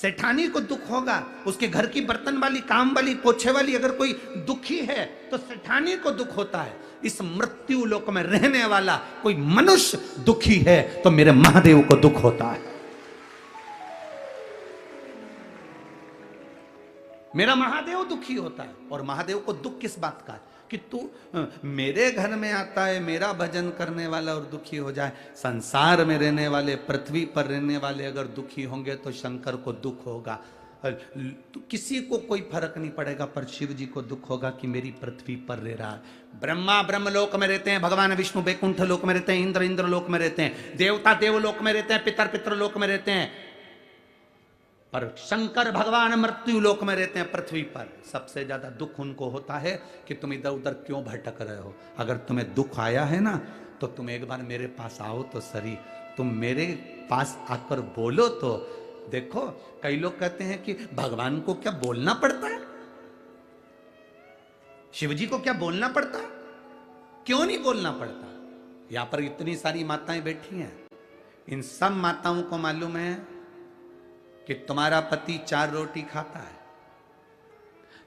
सेठानी को दुख होगा, उसके घर की बर्तन वाली, काम वाली, पोछे वाली अगर कोई दुखी है तो सेठानी को दुख होता है। इस मृत्यु लोक में रहने वाला कोई मनुष्य दुखी है तो मेरे महादेव को दुख होता है। मेरा महादेव दुखी होता है। और महादेव को दुख किस बात का है कि तू मेरे घर में आता है, मेरा भजन करने वाला और दुखी हो जाए। संसार में रहने वाले, पृथ्वी पर रहने वाले अगर दुखी होंगे तो शंकर को दुख होगा। तो किसी को कोई फर्क नहीं पड़ेगा, पर शिव जी को दुख होगा कि मेरी पृथ्वी पर रह रहा है। ब्रह्मा ब्रह्मलोक में रहते हैं, भगवान विष्णु बैकुंठ लोक में रहते हैं, इंद्र इंद्रलोक में रहते हैं, देवता देवलोक में रहते हैं, पितर पितरलोक में रहते हैं, पर शंकर भगवान मृत्यु लोक में रहते हैं, पृथ्वी पर। सबसे ज्यादा दुख उनको होता है कि तुम इधर उधर क्यों भटक रहे हो। अगर तुम्हें दुख आया है ना तो तुम एक बार मेरे पास आओ तो सही, तुम मेरे पास आकर बोलो तो। देखो, कई लोग कहते हैं कि भगवान को क्या बोलना पड़ता है, शिव जी को क्या बोलना पड़ता है? क्यों नहीं बोलना पड़ता? यहां पर इतनी सारी माताएं बैठी हैं, इन सब माताओं को मालूम है कि तुम्हारा पति 4 रोटी खाता है।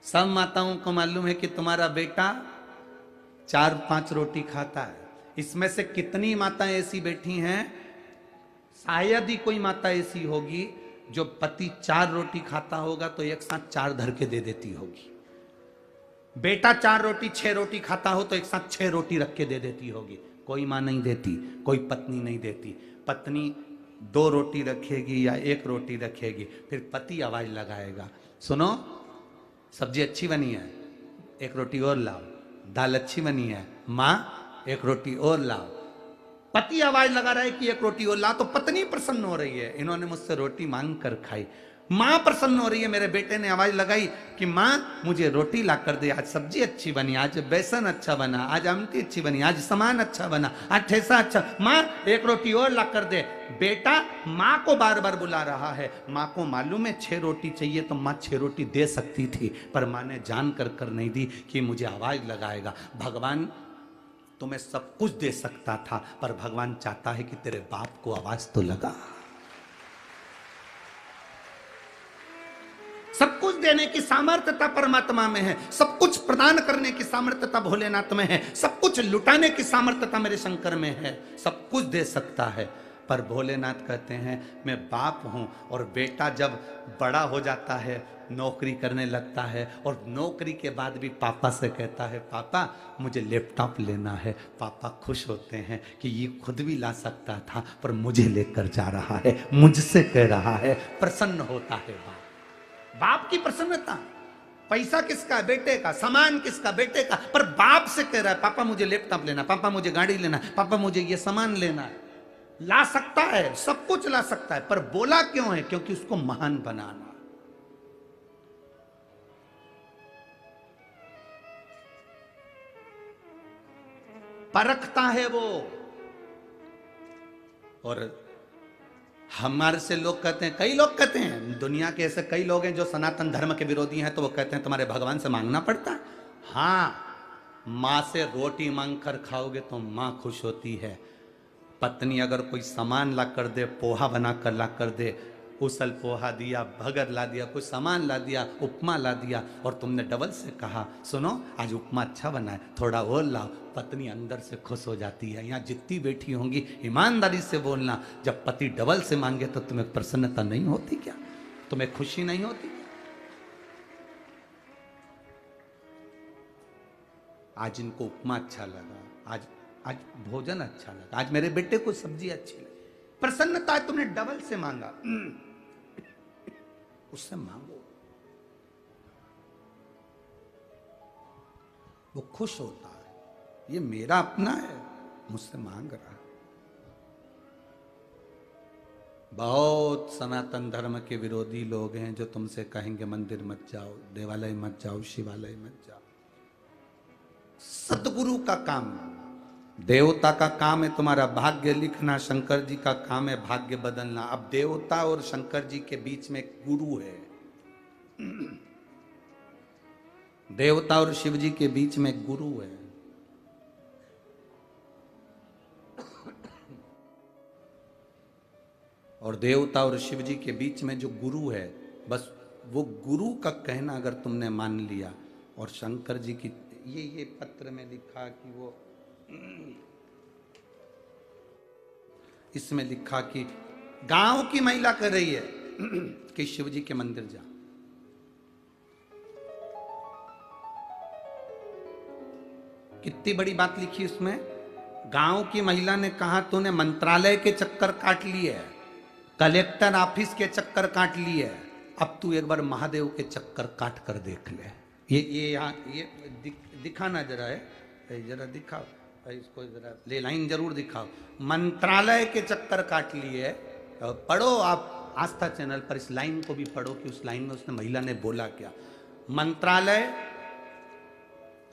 सब माताओं को मालूम है कि तुम्हारा बेटा 4-5 रोटी खाता है। इसमें से कितनी माताएं ऐसी बैठी हैं, शायद ही कोई माता ऐसी होगी जो पति 4 रोटी खाता होगा तो एक साथ 4 धर के दे देती होगी। बेटा 4 रोटी 6 रोटी खाता हो तो एक साथ 6 रोटी रख के दे देती होगी। कोई मां नहीं देती, कोई पत्नी नहीं देती। पत्नी 2 रोटी रखेगी या 1 रोटी रखेगी, फिर पति आवाज लगाएगा, सुनो सब्जी अच्छी बनी है, 1 रोटी और लाओ। दाल अच्छी बनी है, माँ 1 रोटी और लाओ। पति आवाज लगा रहा है कि 1 रोटी और लाओ, तो पत्नी प्रसन्न हो रही है, इन्होंने मुझसे रोटी मांग कर खाई। माँ प्रसन्न हो रही है, मेरे बेटे ने आवाज लगाई कि माँ मुझे रोटी ला कर दे, आज सब्जी अच्छी बनी, आज बेसन अच्छा बना, आज आमटी अच्छी बनी, आज सामान अच्छा बना, आज ठेसा अच्छा, माँ 1 रोटी और ला कर दे। बेटा माँ को बार बार बुला रहा है। माँ को मालूम है 6 रोटी चाहिए तो माँ 6 रोटी दे सकती थी, पर माँ ने जान कर नहीं दी कि मुझे आवाज लगाएगा। भगवान तुम्हें सब कुछ दे सकता था, पर भगवान चाहता है कि तेरे बाप को आवाज तो लगा। सब कुछ देने की सामर्थ्यता परमात्मा में है, सब कुछ प्रदान करने की सामर्थ्यता भोलेनाथ में है, सब कुछ लुटाने की सामर्थ्यता मेरे शंकर में है। सब कुछ दे सकता है, पर भोलेनाथ कहते हैं मैं बाप हूं। और बेटा जब बड़ा हो जाता है, नौकरी करने लगता है, और नौकरी के बाद भी पापा से कहता है पापा मुझे लैपटॉप लेना है, पापा खुश होते हैं कि ये खुद भी ला सकता था पर मुझे लेकर जा रहा है, मुझसे कह रहा है, प्रसन्न होता है बाप। बाप की प्रसन्नता। पैसा किसका? बेटे का। सामान किसका? बेटे का। पर बाप से कह रहा है पापा मुझे लैपटॉप लेना, पापा मुझे गाड़ी लेना, पापा मुझे ये सामान लेना है। ला सकता है, सब कुछ ला सकता है, पर बोला क्यों है? क्योंकि उसको महान बनाना। परखता है वो। और हमारे से लोग कहते हैं, कई लोग कहते हैं, दुनिया के ऐसे कई लोग हैं जो सनातन धर्म के विरोधी हैं, तो वो कहते हैं तुम्हारे भगवान से मांगना पड़ता है। हाँ, माँ से रोटी मांग कर खाओगे तो माँ खुश होती है। पत्नी अगर कोई सामान ला कर दे, पोहा बना कर ला कर दे, उसल पोहा दिया, भगर ला दिया, कुछ सामान ला दिया, उपमा ला दिया, और तुमने डबल से कहा सुनो आज उपमा अच्छा बना है, थोड़ा और लाओ, पत्नी अंदर से खुश हो जाती है। यहाँ जितनी बैठी होंगी ईमानदारी से बोलना, जब पति डबल से मांगे तो तुम्हें प्रसन्नता नहीं होती क्या? तुम्हें खुशी नहीं होती? आज इनको उपमा अच्छा लगा, आज भोजन अच्छा लगा, आज मेरे बेटे को सब्जी अच्छी लगी, प्रसन्नता तुमने डबल से मांगा, उससे मांगो, वो खुश होता है, ये मेरा अपना है, मुझसे मांग रहा। बहुत सनातन धर्म के विरोधी लोग हैं जो तुमसे कहेंगे मंदिर मत जाओ, देवालय मत जाओ, शिवालय मत जाओ। सतगुरु का काम, देवता का काम है तुम्हारा भाग्य लिखना, शंकर जी का काम है भाग्य बदलना। अब देवता और शंकर जी के बीच में एक गुरु है, देवता और शिव जी के बीच में एक गुरु है। और देवता और शिव जी के बीच में जो गुरु है बस वो गुरु का कहना अगर तुमने मान लिया, और शंकर जी की ये पत्र में लिखा कि वो इसमें लिखा कि गांव की महिला कर रही है कि शिव जी के मंदिर जा। कितनी बड़ी बात लिखी उसमें। गांव की महिला ने कहा तूने मंत्रालय के चक्कर काट लिए है, कलेक्टर ऑफिस के चक्कर काट लिए है, अब तू एक बार महादेव के चक्कर काट कर देख ले। ये यहाँ ये दिखाना जरा है, जरा दिखाओ इसको, जरा ले लाइन जरूर दिखाओ। मंत्रालय के चक्कर काट लिए, पढ़ो आप आस्था चैनल पर इस लाइन को भी पढ़ो कि उस लाइन में उसने महिला ने बोला क्या। मंत्रालय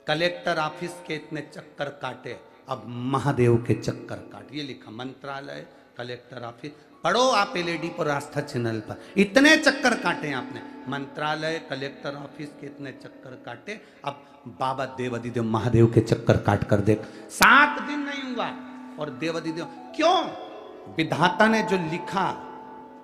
कलेक्टर ऑफिस के इतने चक्कर काटे, अब महादेव के चक्कर काट। ये लिखा मंत्रालय कलेक्टर ऑफिस, पढ़ो आप एलईडी पर आस्था चैनल पर। इतने चक्कर काटे आपने, मंत्रालय कलेक्टर ऑफिस के इतने चक्कर काटे, अब बाबा देवादिदेव महादेव के चक्कर काट कर देख। 7 दिन नहीं हुआ और देवादिदेव, क्यों? विधाता ने जो लिखा,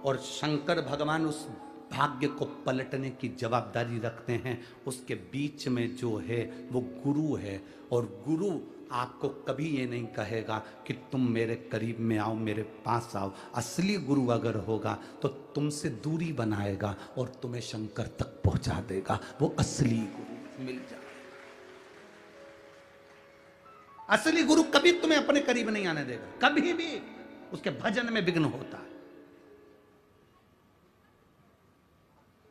और शंकर भगवान उस भाग्य को पलटने की जवाबदारी रखते हैं। उसके बीच में जो है वो गुरु है, और गुरु आपको कभी ये नहीं कहेगा कि तुम मेरे करीब में आओ, मेरे पास आओ। असली गुरु अगर होगा तो तुमसे दूरी बनाएगा और तुम्हें शंकर तक पहुंचा देगा। वो असली गुरु मिल जाए। असली गुरु कभी तुम्हें अपने करीब नहीं आने देगा, कभी भी। उसके भजन में विघ्न होता है,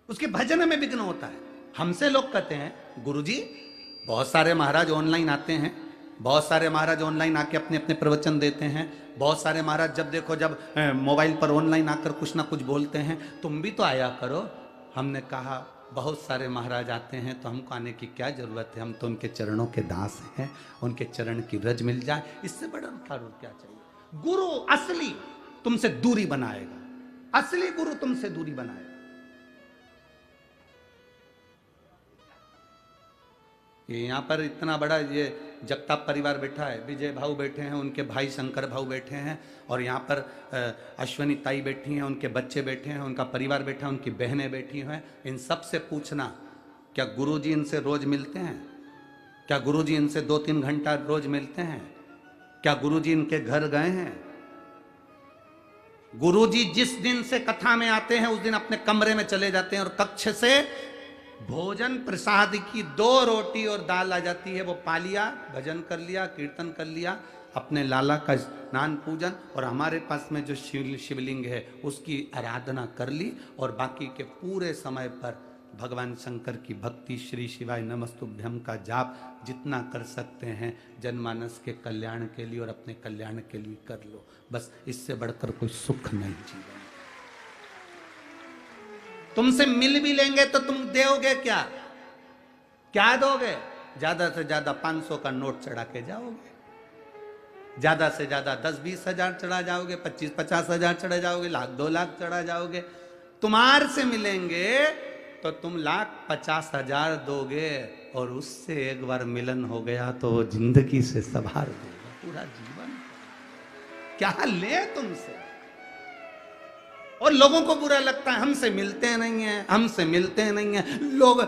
उसके भजन में विघ्न होता है। हमसे लोग कहते हैं गुरुजी, बहुत सारे महाराज ऑनलाइन आते हैं, बहुत सारे महाराज ऑनलाइन आके अपने अपने प्रवचन देते हैं, बहुत सारे महाराज जब देखो जब मोबाइल पर ऑनलाइन आकर कुछ ना कुछ बोलते हैं, तुम भी तो आया करो। हमने कहा बहुत सारे महाराज आते हैं तो हमको आने की क्या जरूरत है, हम तो उनके चरणों के दास हैं, उनके चरण की रज मिल जाए, इससे बड़ा और क्या चाहिए। गुरु असली तुमसे दूरी बनाएगा, असली गुरु तुमसे दूरी बनाएगा। ये यहाँ पर इतना बड़ा ये जगताप परिवार बैठा है, विजय भाऊ बैठे हैं, उनके भाई शंकर भाऊ बैठे हैं, और यहाँ पर अश्वनी ताई बैठी हैं, उनके बच्चे बैठे हैं, उनका परिवार बैठा है, उनकी बहनें बैठी हैं। इन सब से पूछना, क्या गुरुजी इनसे रोज मिलते हैं? क्या गुरुजी इनसे 2-3 घंटा रोज मिलते हैं? क्या गुरुजी इनके घर गए हैं? गुरुजी जिस दिन से कथा में आते हैं उस दिन अपने कमरे में चले जाते हैं, और कक्ष से भोजन प्रसाद की 2 रोटी और दाल आ जाती है, वो पा लिया, भजन कर लिया, कीर्तन कर लिया, अपने लाला का स्नान पूजन, और हमारे पास में जो शिवलिंग है उसकी आराधना कर ली, और बाकी के पूरे समय पर भगवान शंकर की भक्ति, श्री शिवाय नमस्तुभ्यम का जाप जितना कर सकते हैं जनमानस के कल्याण के लिए और अपने कल्याण के लिए कर लो। बस इससे बढ़कर कोई सुख नहीं जीवन। तुमसे मिल भी लेंगे तो तुम दोगे क्या? क्या दोगे? ज्यादा से ज्यादा 500 का नोट चढ़ा के जाओगे, ज्यादा से ज्यादा 10-20 हजार चढ़ा जाओगे, 25-50 हजार चढ़ा जाओगे, 1,00,000-2 लाख चढ़ा जाओगे। तुम्हार से मिलेंगे तो तुम 1,50,000 दोगे, और उससे एक बार मिलन हो गया तो वो जिंदगी से सवार देगा पूरा जीवन। क्या ले तुमसे? और लोगों को बुरा लगता है, हमसे मिलते नहीं हैं, हमसे मिलते नहीं हैं। लोग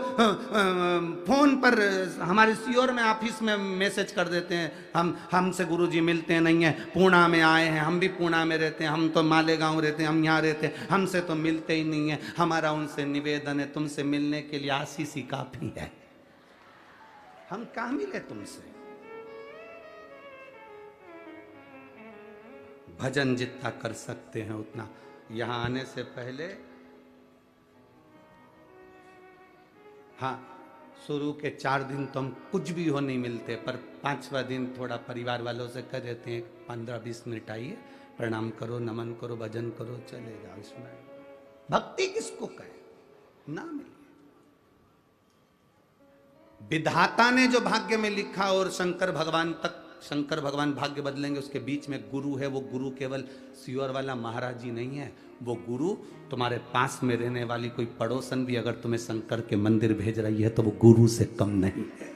फोन पर हमारे सीओर में ऑफिस में मैसेज कर देते हैं, हमसे गुरुजी मिलते नहीं हैं, पूना में आए हैं, हम भी पूना में रहते हैं, हम तो मालेगांव रहते हैं, हम यहाँ रहते हैं, हमसे तो मिलते ही नहीं हैं। हमारा उनसे निवेदन है, तुमसे मिलने के लिए आशीष ही काफी है, हम कहाँ मिले तुमसे। भजन जितना कर सकते हैं उतना। यहां आने से पहले हाँ, शुरू के 4 दिन तो हम कुछ भी हो नहीं मिलते, पर 5वां दिन थोड़ा परिवार वालों से कह देते हैं 15-20 मिनट आइए, प्रणाम करो, नमन करो, भजन करो, चले जाओ। इसमें भक्ति किसको कहे? ना मिले। विधाता ने जो भाग्य में लिखा, और शंकर भगवान तक, शंकर भगवान भाग्य बदलेंगे, उसके बीच में गुरु है। वो गुरु केवल सीओर वाला महाराज जी नहीं है, वो गुरु तुम्हारे पास में रहने वाली कोई पड़ोसन भी अगर तुम्हें शंकर के मंदिर भेज रही है तो वो गुरु से कम नहीं है।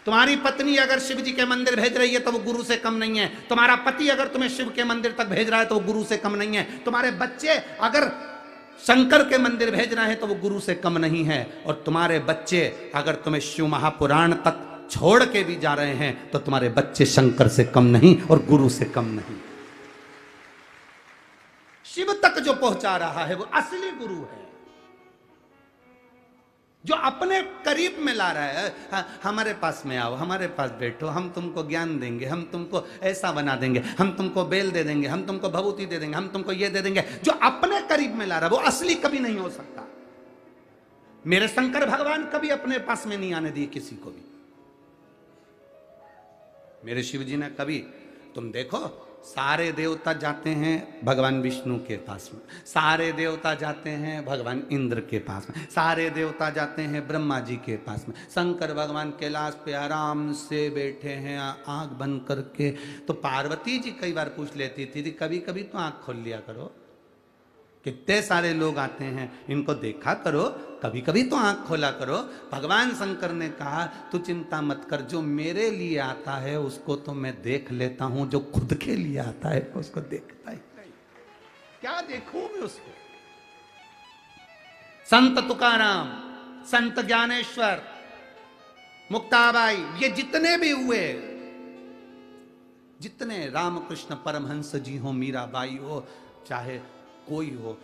तुम्हारी पत्नी अगर शिव जी के मंदिर भेज रही है तो वो गुरु से कम नहीं है। तुम्हारा पति अगर तुम्हें शिव के मंदिर तक भेज रहा है तो वो गुरु से कम नहीं है। तुम्हारे बच्चे अगर शंकर के मंदिर भेजना है तो वो गुरु से कम नहीं है। और तुम्हारे बच्चे अगर तुम्हें शिव महापुराण तक छोड़ के भी जा रहे हैं तो तुम्हारे बच्चे शंकर से कम नहीं और गुरु से कम नहीं। शिव तक जो पहुंचा रहा है वो असली गुरु है, जो अपने करीब में ला रहा है। हमारे पास में आओ, हमारे पास बैठो, हम तुमको ज्ञान देंगे, हम तुमको ऐसा बना देंगे, हम तुमको बेल दे देंगे, हम तुमको भभूति दे देंगे, हम तुमको ये दे देंगे। जो अपने करीब में ला रहा है वो असली कभी नहीं हो सकता। मेरे शंकर भगवान कभी अपने पास में नहीं आने दिए किसी को भी। मेरे शिव जी ने कभी, तुम देखो सारे देवता जाते हैं भगवान विष्णु के पास में, सारे देवता जाते हैं भगवान इंद्र के पास में, सारे देवता जाते हैं ब्रह्मा जी के पास में। शंकर भगवान कैलाश पे आराम से बैठे हैं आंख बंद करके। तो पार्वती जी कई बार पूछ लेती थी कभी कभी तो आंख खोल लिया करो, कितने सारे लोग आते हैं इनको देखा करो, कभी कभी तो आंख खोला करो। भगवान शंकर ने कहा तू चिंता मत कर, जो मेरे लिए आता है उसको तो मैं देख लेता हूं, जो खुद के लिए आता है उसको देखता ही नहीं। क्या देखूं मैं उसको। संत तुकाराम, संत ज्ञानेश्वर, मुक्ताबाई, ये जितने भी हुए, जितने रामकृष्ण परमहंस जी हो, मीराबाई हो, चाहे कोई हो,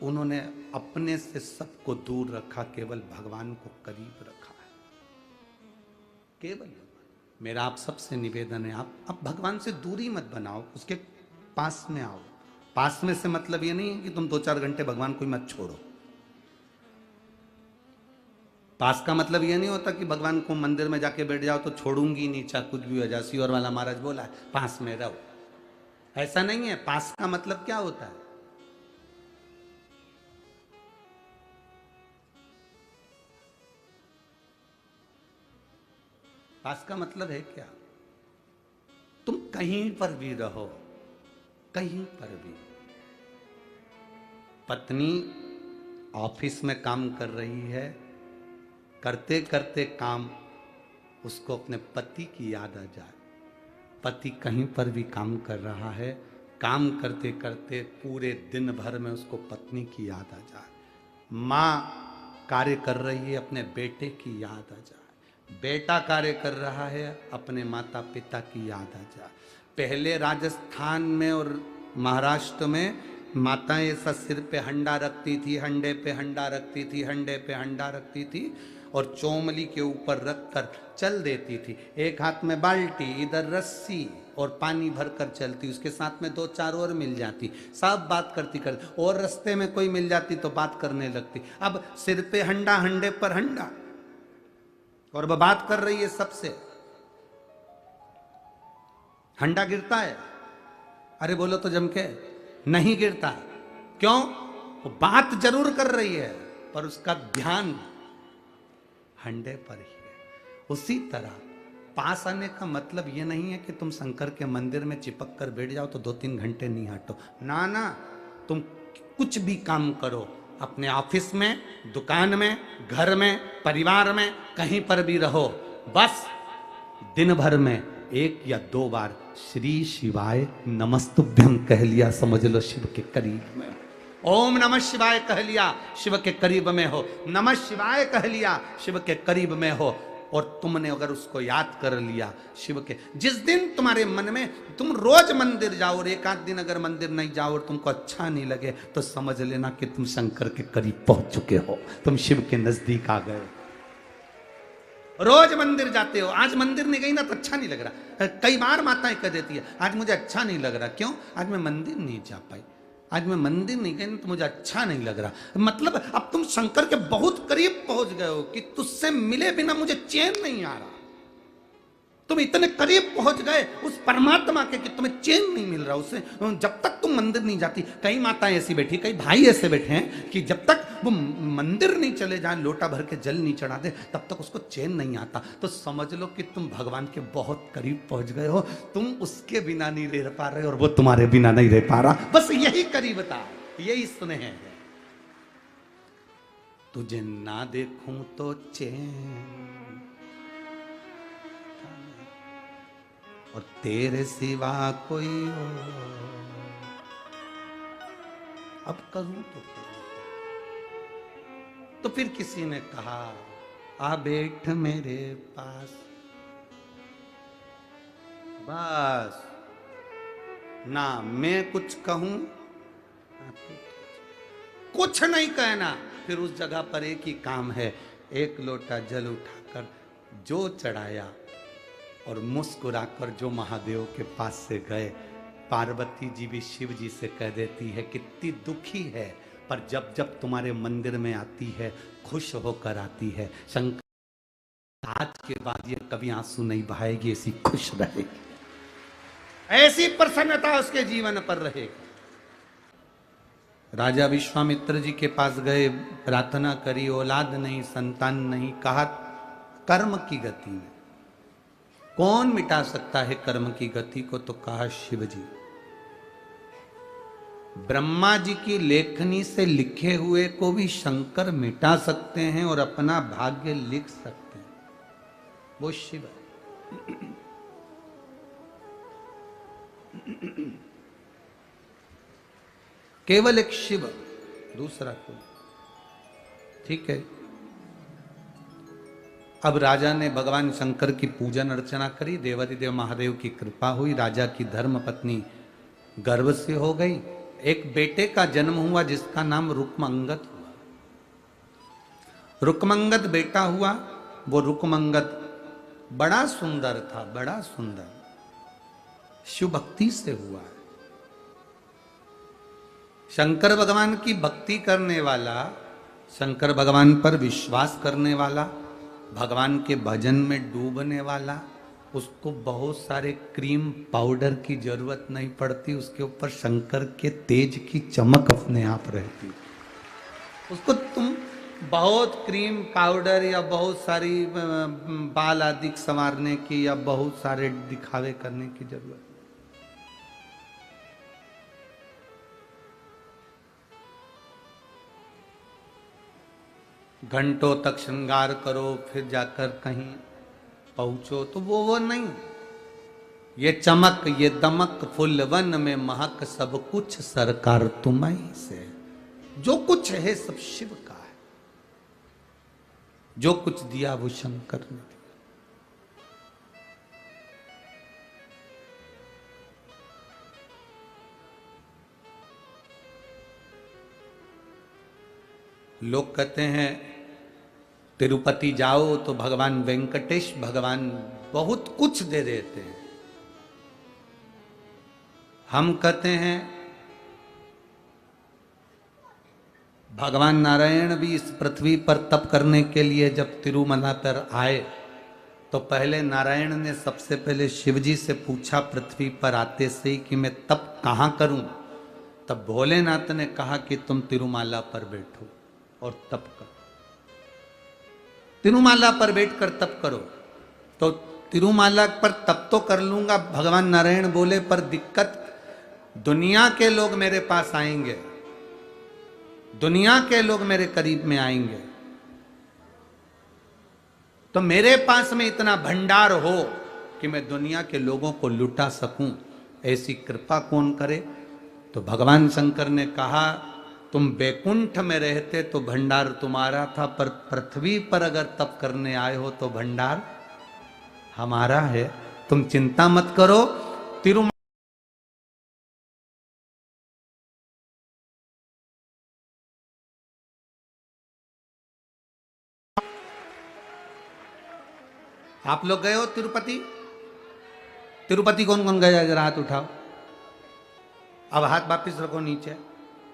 उन्होंने अपने से सबको दूर रखा, केवल भगवान को करीब रखा है। केवल मेरा आप सबसे निवेदन है, आप भगवान से दूरी मत बनाओ, उसके पास में आओ। पास में से मतलब ये नहीं है कि तुम 2-4 घंटे भगवान को मत छोड़ो। पास का मतलब ये नहीं होता कि भगवान को मंदिर में जाके बैठ जाओ तो छोड़ूंगी नहीं, चाहे कुछ भी हो जाए। सियोर वाला महाराज बोला है पास में रहो, ऐसा नहीं है। पास का मतलब क्या होता है? पास का मतलब है क्या? तुम कहीं पर भी रहो, कहीं पर भी। पत्नी ऑफिस में काम कर रही है, करते करते काम उसको अपने पति की याद आ जाए। पति कहीं पर भी काम कर रहा है, काम करते करते पूरे दिन भर में उसको पत्नी की याद आ जाए। माँ कार्य कर रही है, अपने बेटे की याद आ जाए। बेटा कार्य कर रहा है, अपने माता पिता की याद आ जाए। पहले राजस्थान में और महाराष्ट्र में माताएं ऐसा सिर पे हंडा रखती थी, हंडे पे हंडा रखती थी, हंडे पे हंडा रखती थी और चौमली के ऊपर रखकर चल देती थी। एक हाथ में बाल्टी, इधर रस्सी और पानी भरकर चलती, उसके साथ में 2-4 और मिल जाती, सब बात करती करती, और रास्ते में कोई मिल जाती तो बात करने लगती। अब सिर पे हंडा, हंडे पर हंडा, और वह बात कर रही है सबसे। हंडा गिरता है? अरे बोलो तो जम के, नहीं गिरता। क्यों? वो बात जरूर कर रही है पर उसका ध्यान हंडे पर ही है। उसी तरह पास आने का मतलब ये नहीं है कि तुम शंकर के मंदिर में चिपक कर बैठ जाओ तो 2-3 घंटे नहीं हटो। ना ना, तुम कुछ भी काम करो, अपने ऑफिस में, दुकान में, घर में, परिवार में, कहीं पर भी रहो, बस दिन भर में 1 या 2 बार श्री शिवाय नमस्तुभ्यं कह लिया, समझ लो शिव के करीब में। ओम नमः शिवाय कह लिया, शिव के करीब में हो। नमः शिवाय कह लिया, शिव के करीब में हो। और तुमने अगर उसको याद कर लिया, शिव के, जिस दिन तुम्हारे मन में, तुम रोज मंदिर जाओ और 1 आध दिन अगर मंदिर नहीं जाओ और तुमको अच्छा नहीं लगे तो समझ लेना कि तुम शंकर के करीब पहुंच चुके हो, तुम शिव के नजदीक आ गए। रोज मंदिर जाते हो, आज मंदिर नहीं गई ना तो अच्छा नहीं लग रहा। कई बार माताएं कह देती है आज मुझे अच्छा नहीं लग रहा। क्यों? आज मैं मंदिर नहीं जा पाई, आज मैं मंदिर नहीं गई तो मुझे अच्छा नहीं लग रहा। मतलब अब तुम शंकर के बहुत करीब पहुंच गए हो कि तुझसे मिले बिना मुझे चैन नहीं आ रहा। तुम इतने करीब पहुंच गए उस परमात्मा के कि तुम्हें चैन नहीं मिल रहा उससे, जब तक तुम मंदिर नहीं जाती। कई माताएं ऐसी बैठी, कई भाई ऐसे बैठे हैं कि जब तक वो मंदिर नहीं चले जाए, लोटा भर के जल नहीं चढ़ाते, तब तक उसको चैन नहीं आता। तो समझ लो कि तुम भगवान के बहुत करीब पहुंच गए हो। तुम उसके बिना नहीं रह पा रहे और वो तुम्हारे बिना नहीं रह पा रहा। बस यही करीबता, यही स्नेह है। तुझे ना देखूं तो चैन, और तेरे सिवा कोई और अब करूं तो करूं। तो फिर किसी ने कहा, आ बैठ मेरे पास। बस ना मैं कुछ कहूं ना तू कुछ नहीं कहना। फिर उस जगह पर एक ही काम है, एक लोटा जल उठाकर जो चढ़ाया और मुस्कुराकर जो महादेव के पास से गए। पार्वती जी भी शिव जी से कह देती है, कितनी दुखी है पर जब जब तुम्हारे मंदिर में आती है खुश होकर आती है। शंकर आज के बाद ये कभी आंसू नहीं बहाएगी, ऐसी खुश रहेगी, ऐसी प्रसन्नता उसके जीवन पर रहेगी। राजा विश्वामित्र जी के पास गए, प्रार्थना करी, औलाद नहीं, संतान नहीं। कहा कर्म की गति में कौन मिटा सकता है कर्म की गति को? तो कहा शिव जी। ब्रह्मा जी की लेखनी से लिखे हुए को भी शंकर मिटा सकते हैं और अपना भाग्य लिख सकते हैं, वो शिव है। केवल एक शिव, दूसरा कोई। ठीक है, अब राजा ने भगवान शंकर की पूजन अर्चना करी, देवाधिदेव महादेव की कृपा हुई, राजा की धर्म पत्नी गर्भ से हो गई। एक बेटे का जन्म हुआ जिसका नाम रुक्मंगद हुआ। रुक्मंगद बेटा हुआ। वो रुक्मंगद बड़ा सुंदर था, बड़ा सुंदर, शिव भक्ति से हुआ। शंकर भगवान की भक्ति करने वाला, शंकर भगवान पर विश्वास करने वाला, भगवान के भजन में डूबने वाला, उसको बहुत सारे क्रीम पाउडर की जरूरत नहीं पड़ती, उसके ऊपर शंकर के तेज की चमक अपने आप रहती। उसको तुम बहुत क्रीम पाउडर या बहुत सारी बाल आदि संवारने की या बहुत सारे दिखावे करने की जरूरत। घंटों तक श्रृंगार करो फिर जाकर कहीं पहुंचो, तो वो नहीं। ये चमक ये दमक फुल वन में महक, सब कुछ सरकार तुम्हीं से। जो कुछ है सब शिव का है, जो कुछ दिया वो शंकर ने दिया। लोग कहते हैं तिरुपति जाओ तो भगवान वेंकटेश भगवान बहुत कुछ दे देते हैं। हम कहते हैं भगवान नारायण भी इस पृथ्वी पर तप करने के लिए जब तिरुमला पर आए तो पहले नारायण ने सबसे पहले शिव जी से पूछा पृथ्वी पर आते से ही कि मैं तप कहाँ करूं। तब भोलेनाथ ने कहा कि तुम तिरुमाला पर बैठो और तप करो, तिरुमाला पर बैठकर तप करो। तो तिरुमाला पर तप तो कर लूंगा, भगवान नारायण बोले, पर दिक्कत दुनिया के लोग मेरे पास आएंगे, दुनिया के लोग मेरे करीब में आएंगे, तो मेरे पास में इतना भंडार हो कि मैं दुनिया के लोगों को लुटा सकूं, ऐसी कृपा कौन करे। तो भगवान शंकर ने कहा तुम बैकुंठ में रहते तो भंडार तुम्हारा था, पर पृथ्वी पर अगर तप करने आए हो तो भंडार हमारा है। तुम चिंता मत करो। तिरुमला आप लोग गए हो तिरुपति? तिरुपति कौन कौन गया जरा हाथ उठाओ। अब हाथ वापिस रखो नीचे।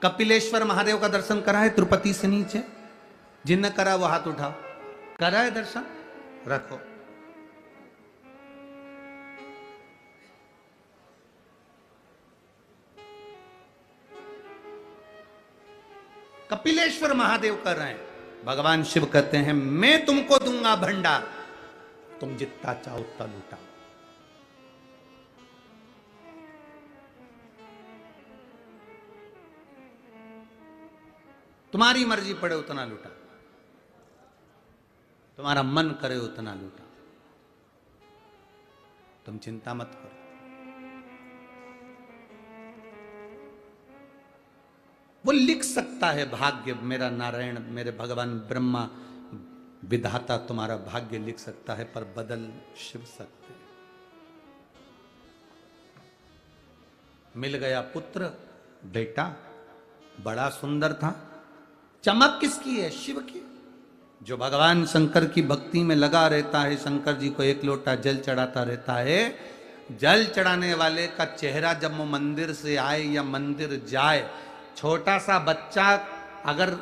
कपिलेश्वर महादेव का दर्शन करा है तिरुपति से नीचे? जिनने करा वो हाथ उठाओ। करा है दर्शन? रखो। कपिलेश्वर महादेव कर रहे हैं। भगवान शिव कहते हैं मैं तुमको दूंगा भंडार, तुम जितना चाहो उतना लुटाओ। तुम्हारी मर्जी पड़े उतना लुटा, तुम्हारा मन करे उतना लुटा, तुम चिंता मत करो। वो लिख सकता है भाग्य, मेरा नारायण, मेरे भगवान ब्रह्मा विधाता तुम्हारा भाग्य लिख सकता है, पर बदल शिव सकते। मिल गया पुत्र, बेटा बड़ा सुंदर था। चमक किसकी है? शिव की। जो भगवान शंकर की भक्ति में लगा रहता है, शंकर जी को एक लोटा जल चढ़ाता रहता है, जल चढ़ाने वाले का चेहरा जब वो मंदिर से आए या मंदिर जाए, छोटा सा बच्चा अगर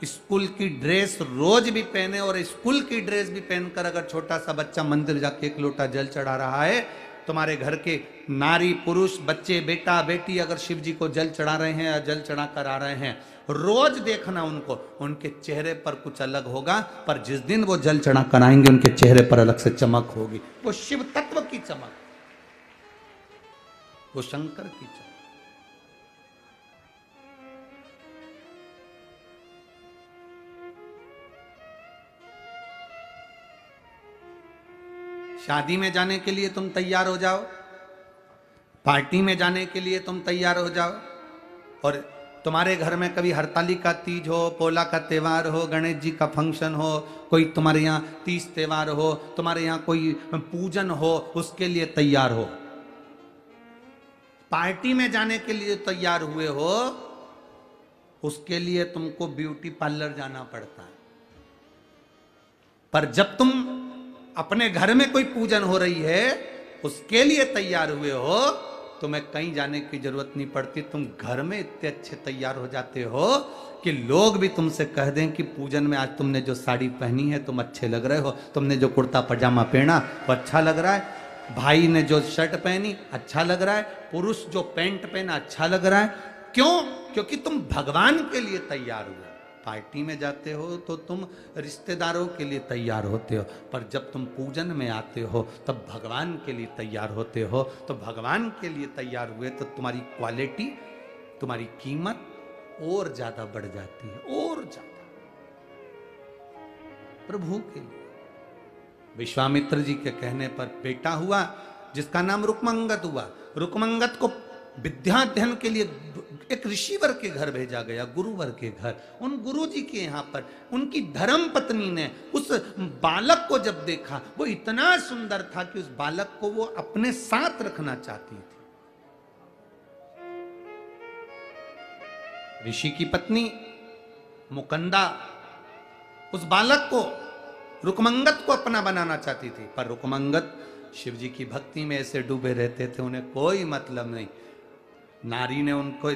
स्कूल की ड्रेस रोज भी पहने और स्कूल की ड्रेस भी पहनकर अगर छोटा सा बच्चा मंदिर जाके एक लोटा जल चढ़ा रहा है, तुम्हारे घर के नारी पुरुष बच्चे बेटा बेटी अगर शिव जी को जल चढ़ा रहे हैं या जल चढ़ा कर आ रहे हैं, रोज देखना उनको, उनके चेहरे पर कुछ अलग होगा, पर जिस दिन वो जल चढ़ा कर आएंगे उनके चेहरे पर अलग से चमक होगी। वो शिव तत्व की चमक, वो शंकर की चमक। शादी में जाने के लिए तुम तैयार हो जाओ, पार्टी में जाने के लिए तुम तैयार हो जाओ, और तुम्हारे घर में कभी हरतालिका तीज हो, पोला का त्यौहार हो, गणेश जी का फंक्शन हो, कोई तुम्हारे यहाँ तीज त्यौहार हो, तुम्हारे यहाँ कोई पूजन हो, उसके लिए तैयार हो। पार्टी में जाने के लिए तैयार हुए हो, उसके लिए तुमको ब्यूटी पार्लर जाना पड़ता है। पर जब तुम अपने घर में कोई पूजन हो रही है, उसके लिए तैयार हुए हो, तुम्हें कहीं जाने की जरूरत नहीं पड़ती। तुम घर में इतने अच्छे तैयार हो जाते हो कि लोग भी तुमसे कह दें कि पूजन में आज तुमने जो साड़ी पहनी है तुम अच्छे लग रहे हो, तुमने जो कुर्ता पजामा पहना वो अच्छा लग रहा है, भाई ने जो शर्ट पहनी अच्छा लग रहा है, पुरुष जो पैंट पहना अच्छा लग रहा है। क्यों? क्योंकि तुम भगवान के लिए तैयार हुए। पार्टी में जाते हो तो तुम रिश्तेदारों के लिए तैयार होते हो, पर जब तुम पूजन में आते हो तब भगवान के लिए तैयार होते हो। तो भगवान के लिए तैयार हुए तो तुम्हारी क्वालिटी, तुम्हारी कीमत और ज्यादा बढ़ जाती है, और ज्यादा प्रभु के लिए। विश्वामित्र जी के कहने पर बेटा हुआ जिसका नाम रुक्मंगत हुआ। रुक्मंगत को विद्याध्ययन के लिए एक ऋषिवर के घर भेजा गया, गुरुवर के घर। उन गुरु जी के यहाँ पर उनकी धर्म पत्नी ने उस बालक को जब देखा, वो इतना सुंदर था कि उस बालक को वो अपने साथ रखना चाहती थी। ऋषि की पत्नी मुकंदा उस बालक को, रुक्मंगत को अपना बनाना चाहती थी, पर रुक्मंगत शिव जी की भक्ति में ऐसे डूबे रहते थे, उन्हें कोई मतलब नहीं। नारी ने उनको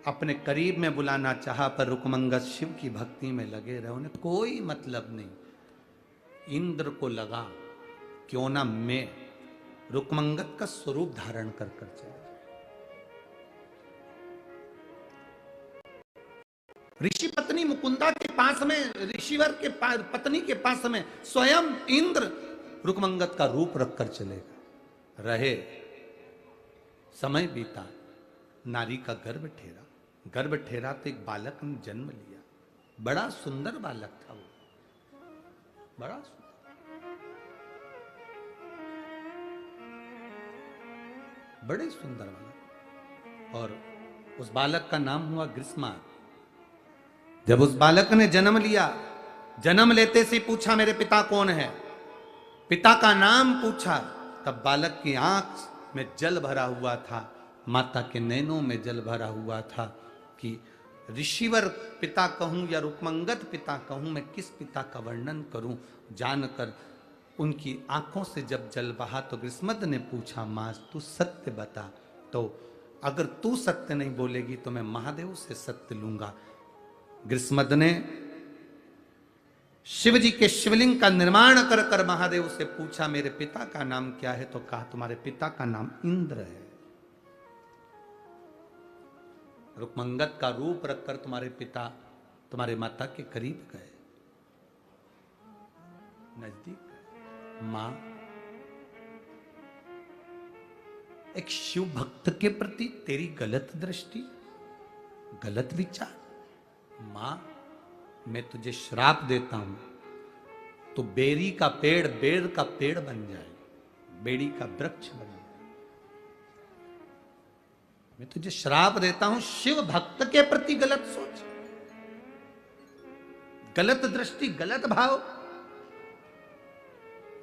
अपने करीब में बुलाना चाहा, पर रुक्मंगत शिव की भक्ति में लगे रहे, उन्हें कोई मतलब नहीं। इंद्र को लगा क्यों ना मैं रुक्मंगत का स्वरूप धारण कर चला। ऋषि पत्नी मुकुंदा के पास में, ऋषिवर के पत्नी के पास में स्वयं इंद्र रुक्मंगत का रूप रखकर चलेगा। रहे, समय बीता, नारी का गर्भ ठहरा। गर्भ ठहरा तो एक बालक ने जन्म लिया। बड़ा सुंदर बालक था वो, बड़ा सुंदर, बड़े सुंदर बालक। और उस बालक का नाम हुआ ग्रीष्मा। जब उस बालक ने जन्म लिया, जन्म लेते से पूछा मेरे पिता कौन है, पिता का नाम पूछा, तब बालक की आंख में जल भरा हुआ था, माता के नैनों में जल भरा हुआ था कि ऋषिवर पिता कहूं या रुक्मंगत पिता कहूं, मैं किस पिता का वर्णन करूं। जानकर उनकी आंखों से जब जल बहा तो ग्रीष्मद ने पूछा, मां तू सत्य बता, तो अगर तू सत्य नहीं बोलेगी तो मैं महादेव से सत्य लूंगा। ग्रीष्मद ने शिव जी के शिवलिंग का निर्माण कर कर महादेव से पूछा मेरे पिता का नाम क्या है, तो कहा तुम्हारे पिता का नाम इंद्र है। रुक्मंगत का रूप रखकर तुम्हारे पिता तुम्हारे माता के करीब गए, नजदीक गए। मां, एक शिव भक्त के प्रति तेरी गलत दृष्टि, गलत विचार। मां, मैं तुझे श्राप देता हूं, तो बेरी का पेड़ बेर का पेड़ बन जाए, बेड़ी का वृक्ष बन जाए। मैं तुझे श्राप देता हूं, शिव भक्त के प्रति गलत सोच, गलत दृष्टि, गलत भाव,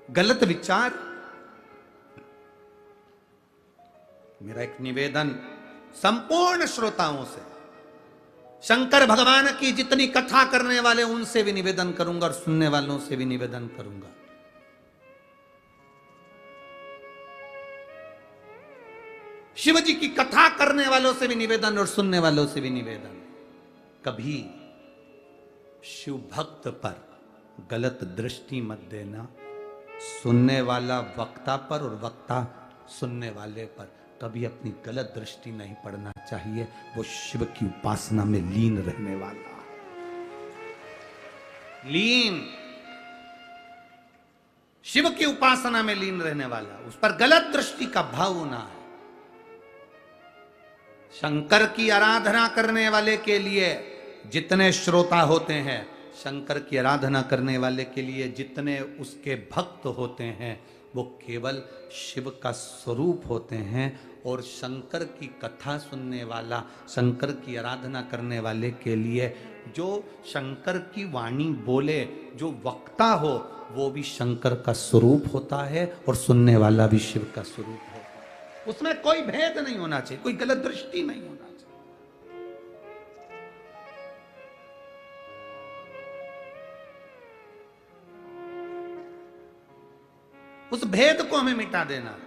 गलत विचार। मेरा एक निवेदन संपूर्ण श्रोताओं से, शंकर भगवान की जितनी कथा करने वाले उनसे भी निवेदन करूंगा और सुनने वालों से भी निवेदन करूंगा, शिव जी की कथा करने वालों से भी निवेदन और सुनने वालों से भी निवेदन, कभी शिव भक्त पर गलत दृष्टि मत देना। सुनने वाला वक्ता पर और वक्ता सुनने वाले पर कभी अपनी गलत दृष्टि नहीं पड़ना चाहिए। वो शिव की उपासना में लीन रहने वाला, लीन, शिव की उपासना में लीन रहने वाला, उस पर गलत दृष्टि का भाव होना है। शंकर की आराधना करने वाले के लिए जितने श्रोता होते हैं, शंकर की आराधना करने वाले के लिए जितने उसके भक्त होते हैं, वो केवल शिव का स्वरूप होते हैं। और शंकर की कथा सुनने वाला, शंकर की आराधना करने वाले के लिए जो शंकर की वाणी बोले, जो वक्ता हो, वो भी शंकर का स्वरूप होता है और सुनने वाला भी शिव का स्वरूप होता है। उसमें कोई भेद नहीं होना चाहिए, कोई गलत दृष्टि नहीं होना चाहिए। उस भेद को हमें मिटा देना।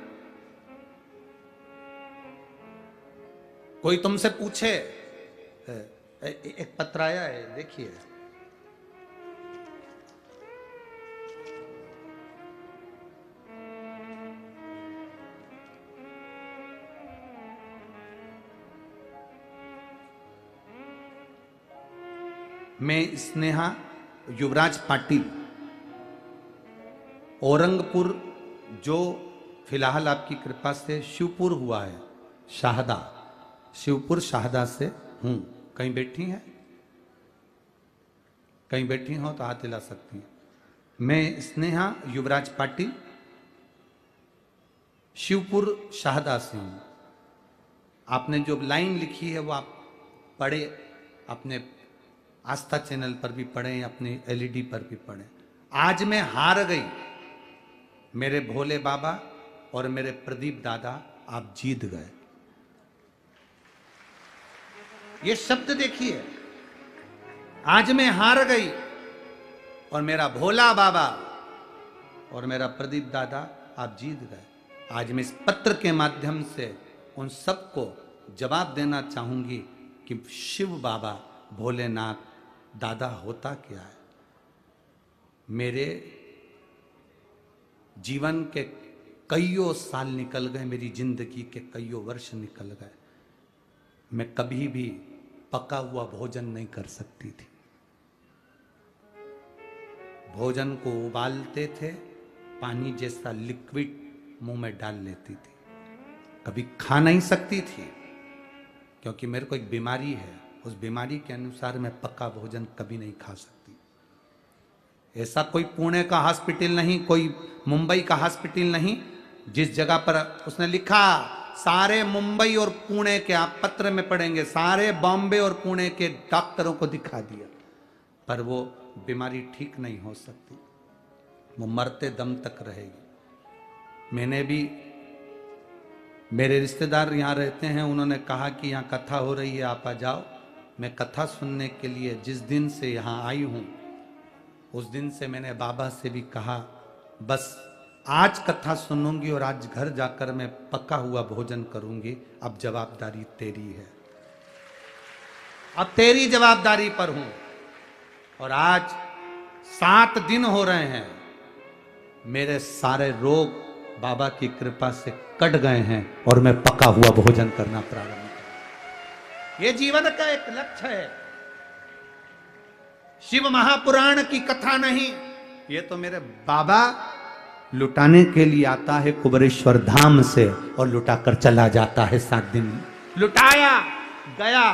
कोई तुमसे पूछे, एक पत्र आया है, देखिए, मैं स्नेहा युवराज पाटिल, औरंगपुर, जो फिलहाल आपकी कृपा से शिवपुर हुआ है, शाहदा, शिवपुर शाहदा से हूं। कहीं बैठी हैं? कहीं बैठी हो तो हाथ हिला सकती हैं। मैं स्नेहा युवराज पाटिल, शिवपुर शाहदा से हूं। आपने जो लाइन लिखी है वो आप पढ़े, अपने आस्था चैनल पर भी पढ़े, अपने एलईडी पर भी पढ़े। आज मैं हार गई, मेरे भोले बाबा और मेरे प्रदीप दादा, आप जीत गए। ये शब्द देखिए, आज मैं हार गई और मेरा भोला बाबा और मेरा प्रदीप दादा, आप जीत गए। आज मैं इस पत्र के माध्यम से उन सबको जवाब देना चाहूंगी कि शिव बाबा, भोलेनाथ दादा होता क्या है। मेरे जीवन के कईयों साल निकल गए, मेरी जिंदगी के कईयों वर्ष निकल गए, मैं कभी भी पका हुआ भोजन नहीं कर सकती थी। भोजन को उबालते थे, पानी जैसा लिक्विड मुंह में डाल लेती थी, कभी खा नहीं सकती थी, क्योंकि मेरे को एक बीमारी है, उस बीमारी के अनुसार मैं पका भोजन कभी नहीं खा सकती। ऐसा कोई पुणे का हॉस्पिटल नहीं, कोई मुंबई का हॉस्पिटल नहीं, जिस जगह पर उसने लिखा सारे मुंबई और पुणे के, आप पत्र में पढ़ेंगे, सारे बॉम्बे और पुणे के डॉक्टरों को दिखा दिया, पर वो बीमारी ठीक नहीं हो सकती, वो मरते दम तक रहेगी। मैंने भी, मेरे रिश्तेदार यहाँ रहते हैं, उन्होंने कहा कि यहाँ कथा हो रही है, आप आ जाओ। मैं कथा सुनने के लिए जिस दिन से यहाँ आई हूँ, उस दिन से मैंने बाबा से भी कहा, बस आज कथा सुनूंगी और आज घर जाकर मैं पका हुआ भोजन करूंगी, अब जवाबदारी तेरी है, अब तेरी जवाबदारी पर हूं। और आज 7 दिन हो रहे हैं, मेरे सारे रोग बाबा की कृपा से कट गए हैं और मैं पका हुआ भोजन करना प्रारंभ किया। यह जीवन का एक लक्ष्य है, शिव महापुराण की कथा नहीं, ये तो मेरे बाबा लुटाने के लिए आता है कुबरेश्वर धाम से और लुटाकर चला जाता है। 7 दिन लुटाया गया,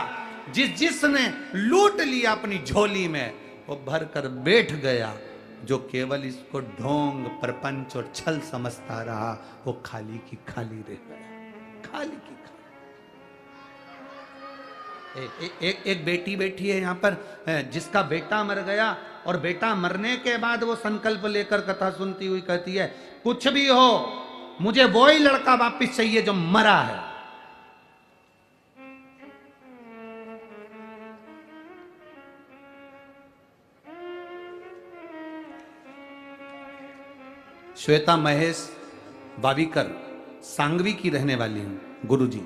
जिसने लूट लिया अपनी झोली में, वो भर कर बैठ गया। जो केवल इसको ढोंग, प्रपंच और छल समझता रहा, वो खाली की खाली रह गया, खाली की खाली। एक बेटी बैठी है यहाँ पर, जिसका बेटा मर गया और बेटा मरने के बाद वो संकल्प लेकर कथा सुनती हुई कहती है, कुछ भी हो मुझे वो ही लड़का वापिस चाहिए जो मरा है। श्वेता महेश बावीकर सांगवी की रहने वाली हूं। गुरु जी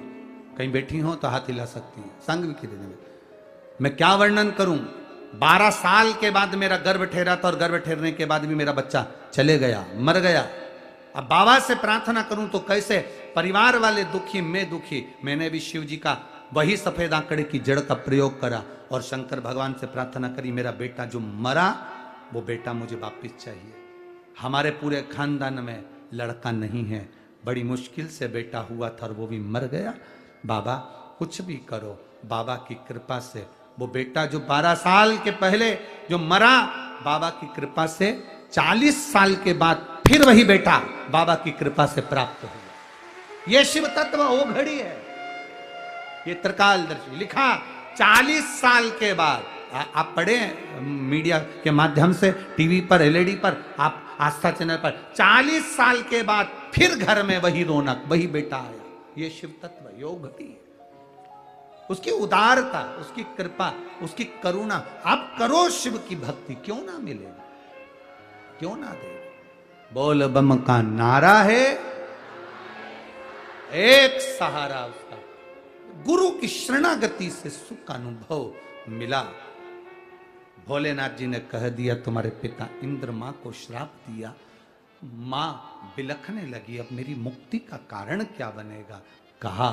कहीं बैठी हो तो हाथ हिला सकती हैं। सांगवी की रहने वाली। मैं क्या वर्णन करूं, 12 साल के बाद मेरा गर्भ ठहरा था और गर्भ ठहरने के बाद भी मेरा बच्चा चले गया, मर गया। अब बाबा से प्रार्थना करूं तो कैसे, परिवार वाले दुखी, मैं दुखी। मैंने भी शिव जी का वही सफेद आंकड़े की जड़ का प्रयोग करा और शंकर भगवान से प्रार्थना करी, मेरा बेटा जो मरा वो बेटा मुझे वापिस चाहिए। हमारे पूरे खानदान में लड़का नहीं है, बड़ी मुश्किल से बेटा हुआ था और वो भी मर गया। बाबा कुछ भी करो, बाबा की कृपा से वो बेटा जो 12 साल के पहले जो मरा, बाबा की कृपा से 40 साल के बाद फिर वही बेटा बाबा की कृपा से प्राप्त हुआ। ये शिव तत्व वो घड़ी है, ये त्रिकालदर्शी लिखा 40 साल के बाद। आप पढ़े मीडिया के माध्यम से, टीवी पर, एलईडी पर, आप आस्था चैनल पर, 40 साल के बाद फिर घर में वही रौनक, वही बेटा आया। ये शिव तत्व योग घटी है, उसकी उदारता, उसकी कृपा, उसकी करुणा। आप करो शिव की भक्ति, क्यों ना मिलेगा, क्यों ना दे। बोल बम का नारा है, एक सहारा उसका, गुरु की शरणागति से सुख का अनुभव मिला। भोलेनाथ जी ने कह दिया, तुम्हारे पिता इंद्र मां को श्राप दिया। मां बिलखने लगी, अब मेरी मुक्ति का कारण क्या बनेगा। कहा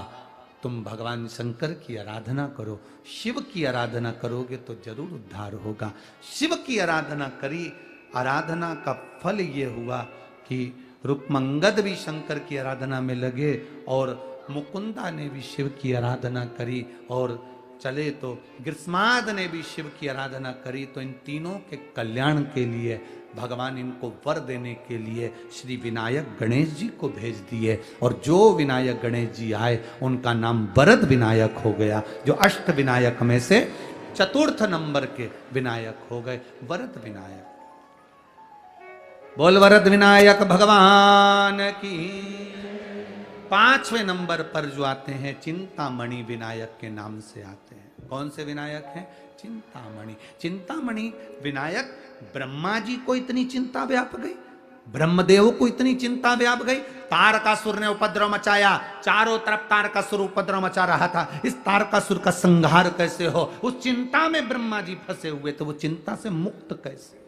तुम भगवान शंकर की आराधना करो, शिव की आराधना करोगे तो जरूर उद्धार होगा। शिव की आराधना करी, आराधना का फल ये हुआ कि रुक्मंगद भी शंकर की आराधना में लगे और मुकुंदा ने भी शिव की आराधना करी, और चले तो ग्रीष्माद ने भी शिव की आराधना करी। तो इन तीनों के कल्याण के लिए भगवान इनको वर देने के लिए श्री विनायक गणेश जी को भेज दिए, और जो विनायक गणेश जी आए उनका नाम वरद विनायक हो गया, जो अष्ट विनायक में से चतुर्थ नंबर के विनायक हो गए, वरद विनायक। बोल वरद विनायक भगवान की। 5वें नंबर पर जो आते हैं चिंतामणि विनायक के नाम से आते हैं। कौन से विनायक हैं? चिंतामणि। चिंतामणि विनायक, ब्रह्मा जी को इतनी चिंता व्याप गई, ब्रह्मदेव को इतनी चिंता व्याप गई, तारकासुर ने उपद्रव मचाया, चारों तरफ तारकासुर उपद्रव मचा रहा था, इस तारकासुर का संहार कैसे हो। उस चिंता में ब्रह्मा जी फंसे हुए थे, वो चिंता से मुक्त कैसे।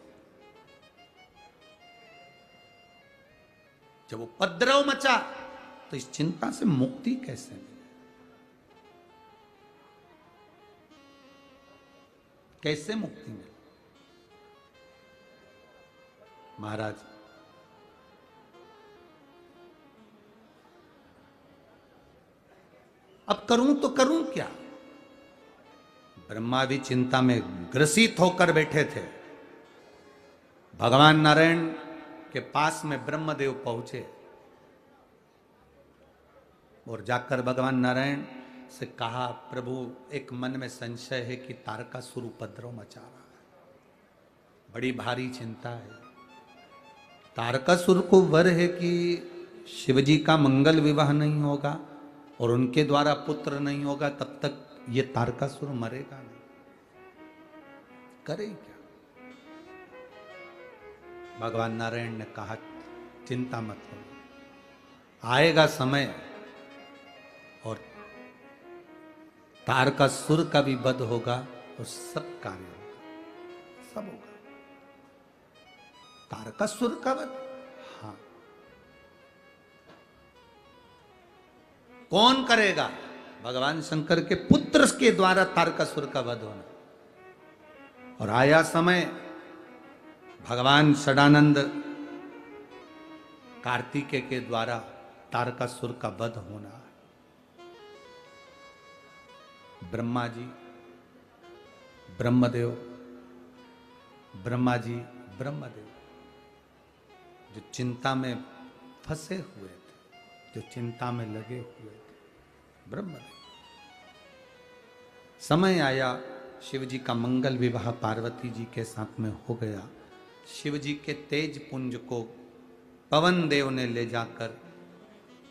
जब उपद्रव मचा तो इस चिंता से मुक्ति कैसे मिले, कैसे मुक्ति मिले। महाराज अब करूं तो करूं क्या। ब्रह्मा भी चिंता में ग्रसित होकर बैठे थे। भगवान नारायण के पास में ब्रह्मदेव पहुंचे और जाकर भगवान नारायण से कहा, प्रभु एक मन में संशय है कि तारकासुर उपद्रव मचा रहा है, बड़ी भारी चिंता है। तारकासुर को वर है कि शिवजी का मंगल विवाह नहीं होगा और उनके द्वारा पुत्र नहीं होगा, तब तक ये तारकासुर मरेगा नहीं, करे क्या। भगवान नारायण ने कहा, चिंता मत करो, आएगा समय और तारकासुर का भी वध होगा और सब कार्य होगा, सब होगा। तारकासुर का वध, हाँ, कौन करेगा? भगवान शंकर के पुत्र के द्वारा तारकासुर का वध होना। और आया समय, भगवान षडानंद कार्तिकेय के द्वारा तारकासुर का वध होना। ब्रह्मा जी, ब्रह्मदेव, ब्रह्मा जी, ब्रह्मदेव जो चिंता में फंसे हुए थे, जो चिंता में लगे हुए थे, ब्रह्मदेव समय आया, शिव जी का मंगल विवाह पार्वती जी के साथ में हो गया। शिव जी के तेज पुंज को पवन देव ने ले जाकर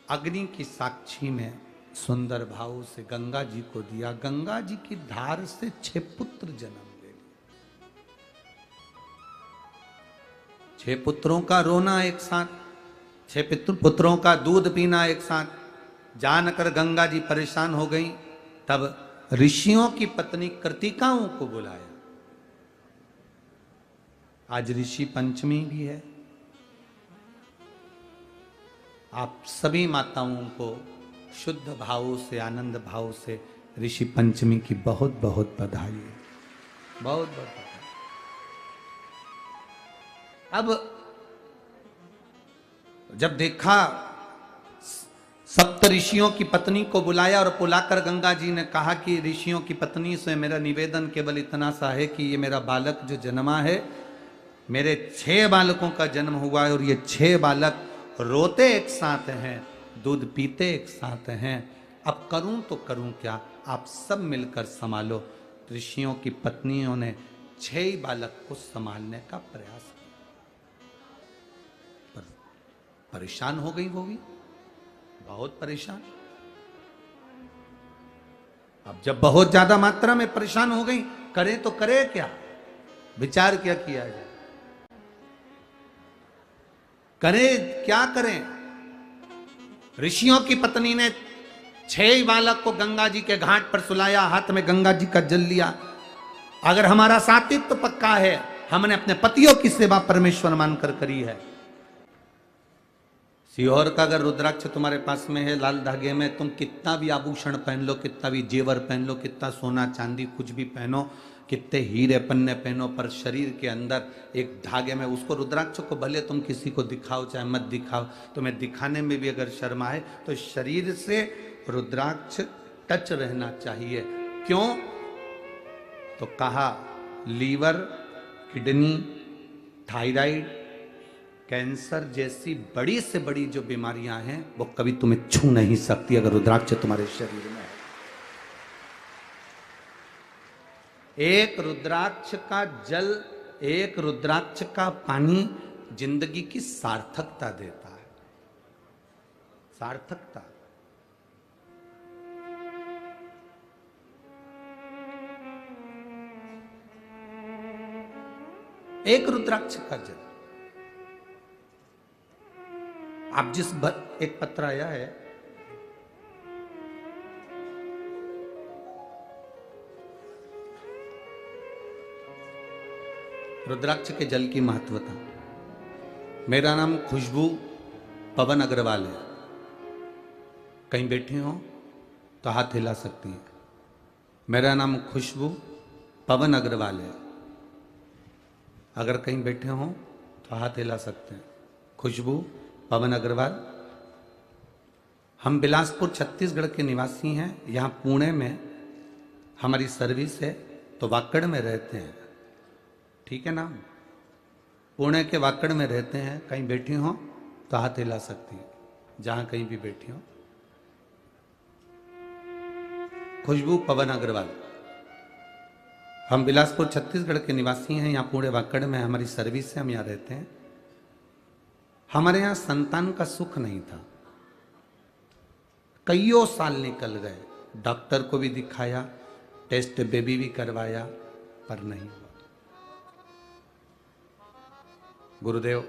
अग्नि की साक्षी में सुंदर भाव से गंगा जी को दिया। गंगा जी की धार से 6 पुत्र जन्म ले लिए। 6 पुत्रों का रोना एक साथ, 6 पुत्रों का दूध पीना एक साथ। जानकर गंगा जी परेशान हो गई। तब ऋषियों की पत्नी कृतिकाओं को बुलाया। आज ऋषि पंचमी भी है। आप सभी माताओं को शुद्ध भाव से, आनंद भाव से ऋषि पंचमी की बहुत बहुत बधाई है। बहुत बहुत बधाई। अब जब देखा, सप्त ऋषियों की पत्नी को बुलाया और बुलाकर गंगा जी ने कहा कि ऋषियों की पत्नी से मेरा निवेदन केवल इतना सा है कि ये मेरा बालक जो जन्मा है, मेरे 6 बालकों का जन्म हुआ है और ये 6 बालक रोते एक साथ हैं, दूध पीते एक साथ हैं। अब करूं तो करूं क्या, आप सब मिलकर संभालो। ऋषियों की पत्नियों ने 6 बालक को संभालने का प्रयास किया। परेशान हो गई वो भी, बहुत परेशान। अब जब बहुत ज्यादा मात्रा में परेशान हो गई, करें तो करें क्या, विचार क्या किया जाए, करें क्या करें। ऋषियों की पत्नी ने 6 बालक को गंगा जी के घाट पर सुलाया, हाथ में गंगा जी का जल लिया। अगर हमारा सातित्व पक्का है, हमने अपने पतियों की सेवा परमेश्वर मानकर करी है। सिहोर का अगर रुद्राक्ष तुम्हारे पास में है लाल धागे में, तुम कितना भी आभूषण पहन लो, कितना भी जेवर पहन लो, कितना सोना चांदी कुछ भी पहनो, कितने हीरे पन्ने पहनो, पर शरीर के अंदर एक धागे में उसको, रुद्राक्ष को भले तुम किसी को दिखाओ चाहे मत दिखाओ, तुम्हें दिखाने में भी अगर शर्म आए तो शरीर से रुद्राक्ष टच रहना चाहिए। क्यों? तो कहा लीवर, किडनी, थायराइड, कैंसर जैसी बड़ी से बड़ी जो बीमारियां हैं वो कभी तुम्हें छू नहीं सकती अगर रुद्राक्ष तुम्हारे शरीर में है। एक रुद्राक्ष का जल, एक रुद्राक्ष का पानी जिंदगी की सार्थकता देता है। सार्थकता। एक रुद्राक्ष का जल। आप जिस एक पत्र आया है, रुद्राक्ष के जल की महत्वता। मेरा नाम खुशबू पवन अग्रवाल है। कहीं बैठे हो तो हाथ हिला सकती है। मेरा नाम खुशबू पवन अग्रवाल है। अगर कहीं बैठे हो तो हाथ हिला सकते हैं। खुशबू पवन अग्रवाल। हम बिलासपुर छत्तीसगढ़ के निवासी हैं। यहाँ पुणे में हमारी सर्विस है, तो वाकड़ में रहते हैं। ठीक है ना? पुणे के वाकड़ में रहते हैं। कहीं बैठी हो तो हाथ हिला सकती है, जहां कहीं भी बैठी हो। खुशबू पवन अग्रवाल। हम बिलासपुर छत्तीसगढ़ के निवासी हैं। यहाँ पुणे वाकड़ में हमारी सर्विस है, हम यहाँ रहते हैं। हमारे यहाँ संतान का सुख नहीं था। कईयों साल निकल गए, डॉक्टर को भी दिखाया, टेस्ट बेबी भी करवाया, पर नहीं हुआ। गुरुदेव,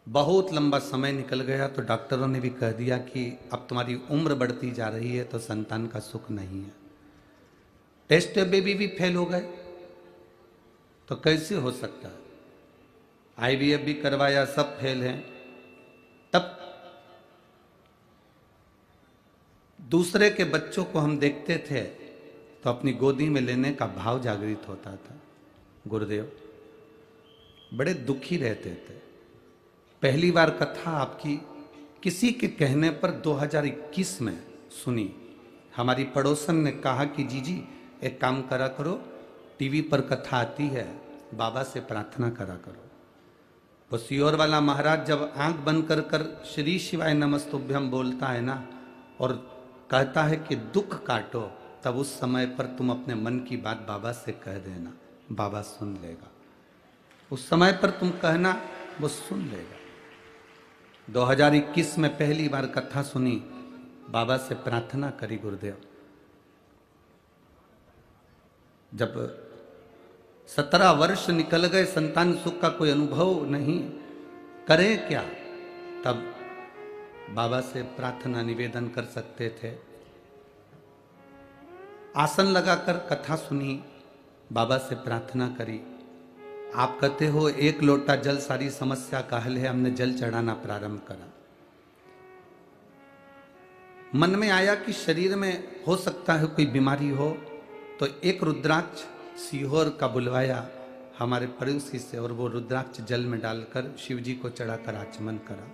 बहुत लंबा समय निकल गया तो डॉक्टरों ने भी कह दिया कि अब तुम्हारी उम्र बढ़ती जा रही है तो संतान का सुख नहीं है। टेस्ट बेबी भी फेल हो गए तो कैसे हो सकता है? आईवीएफ भी करवाया, सब फेल हैं। तब दूसरे के बच्चों को हम देखते थे तो अपनी गोदी में लेने का भाव जागृत होता था। गुरुदेव, बड़े दुखी रहते थे। पहली बार कथा आपकी किसी के कहने पर 2021 में सुनी। हमारी पड़ोसन ने कहा कि जीजी एक काम करा करो, टीवी पर कथा आती है, बाबा से प्रार्थना करा करो। वो सियोर वाला महाराज जब आंख बंद कर कर श्री शिवाय नमस्तुभ्यम बोलता है ना, और कहता है कि दुख काटो, तब उस समय पर तुम अपने मन की बात बाबा से कह देना, बाबा सुन लेगा। उस समय पर तुम कहना, वो सुन लेगा। 2021 में पहली बार कथा सुनी, बाबा से प्रार्थना करी गुरुदेव, जब 17 वर्ष निकल गए, संतान सुख का कोई अनुभव नहीं, करें क्या? तब बाबा से प्रार्थना निवेदन कर सकते थे। आसन लगाकर कथा सुनी, बाबा से प्रार्थना करी। आप कहते हो 1 लोटा जल सारी समस्या का हल है, हमने जल चढ़ाना प्रारंभ करा। मन में आया कि शरीर में हो सकता है कोई बीमारी हो, तो एक रुद्राक्ष सीहोर का बुलवाया हमारे पड़ोसी से, और वो रुद्राक्ष जल में डालकर शिव जी को चढ़ाकर आचमन करा।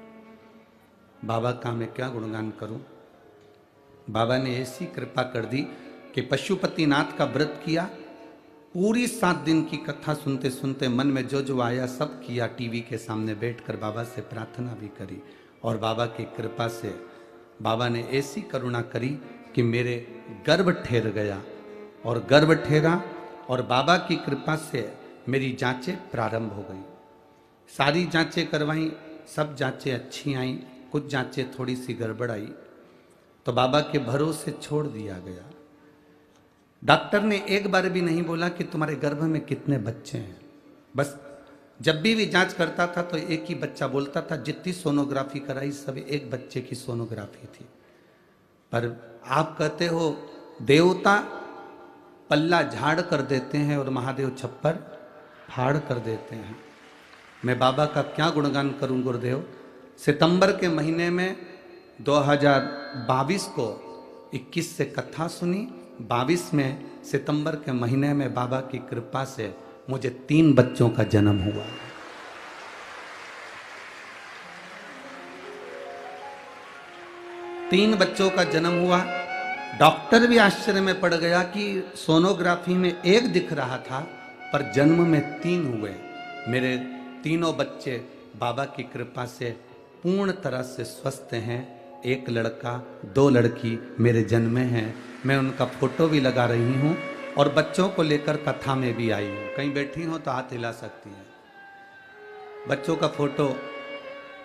बाबा का मैं क्या गुणगान करूं। बाबा ने ऐसी कृपा कर दी कि पशुपतिनाथ का व्रत किया, पूरी 7 दिन की कथा सुनते सुनते मन में जो जो आया सब किया। टीवी के सामने बैठकर बाबा से प्रार्थना भी करी, और बाबा की कृपा से बाबा ने ऐसी करुणा करी कि मेरे गर्भ ठहर गया, और गर्भ ठहरा, और बाबा की कृपा से मेरी जांचें प्रारंभ हो गई। सारी जांचें करवाई, सब जांचें अच्छी आईं, कुछ जांचें थोड़ी सी गड़बड़ आई, तो बाबा के भरोसे छोड़ दिया गया। डॉक्टर ने एक बार भी नहीं बोला कि तुम्हारे गर्भ में कितने बच्चे हैं। बस जब भी जांच करता था तो एक ही बच्चा बोलता था। जितनी सोनोग्राफी कराई सब एक बच्चे की सोनोग्राफी थी। पर आप कहते हो देवता पल्ला झाड़ कर देते हैं और महादेव छप्पर फाड़ कर देते हैं। मैं बाबा का क्या गुणगान करूं गुरुदेव। सितंबर के महीने में 2022 को 21 से कथा सुनी, 22 में सितंबर के महीने में बाबा की कृपा से मुझे 3 बच्चों का जन्म हुआ। तीन बच्चों का जन्म हुआ। डॉक्टर भी आश्चर्य में पड़ गया कि सोनोग्राफी में एक दिख रहा था, पर जन्म में 3 हुए। मेरे तीनों बच्चे बाबा की कृपा से पूर्ण तरह से स्वस्थ हैं। 1 लड़का 2 लड़की मेरे जन्मे हैं। मैं उनका फोटो भी लगा रही हूँ, और बच्चों को लेकर कथा में भी आई हूँ। कहीं बैठी हो तो हाथ हिला सकती हैं। बच्चों का फोटो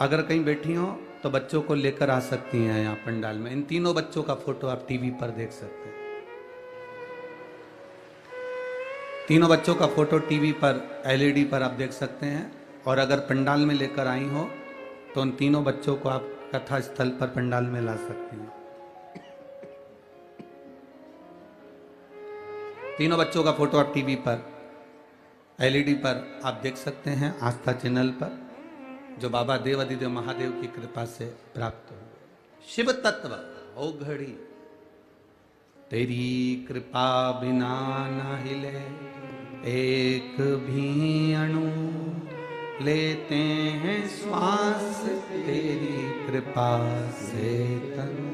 अगर कहीं बैठी हो तो बच्चों को लेकर आ सकती हैं यहाँ पंडाल में। इन तीनों बच्चों का फोटो आप टीवी पर देख सकते हैं। तीनों बच्चों का फोटो टीवी पर एलईडी पर आप देख सकते हैं। और अगर पंडाल में लेकर आई हो तो उन तीनों बच्चों को आप कथा स्थल पर पंडाल में ला सकती हैं। तीनों बच्चों का फोटो आप टीवी पर एलईडी पर आप देख सकते हैं, आस्था चैनल पर, जो बाबा देवादिदेव महादेव की कृपा से प्राप्त हो। शिव तत्व हो घड़ी तेरी कृपा बिना न हिले, एक भी अणु लेते हैं श्वास तेरी कृपा से तनु।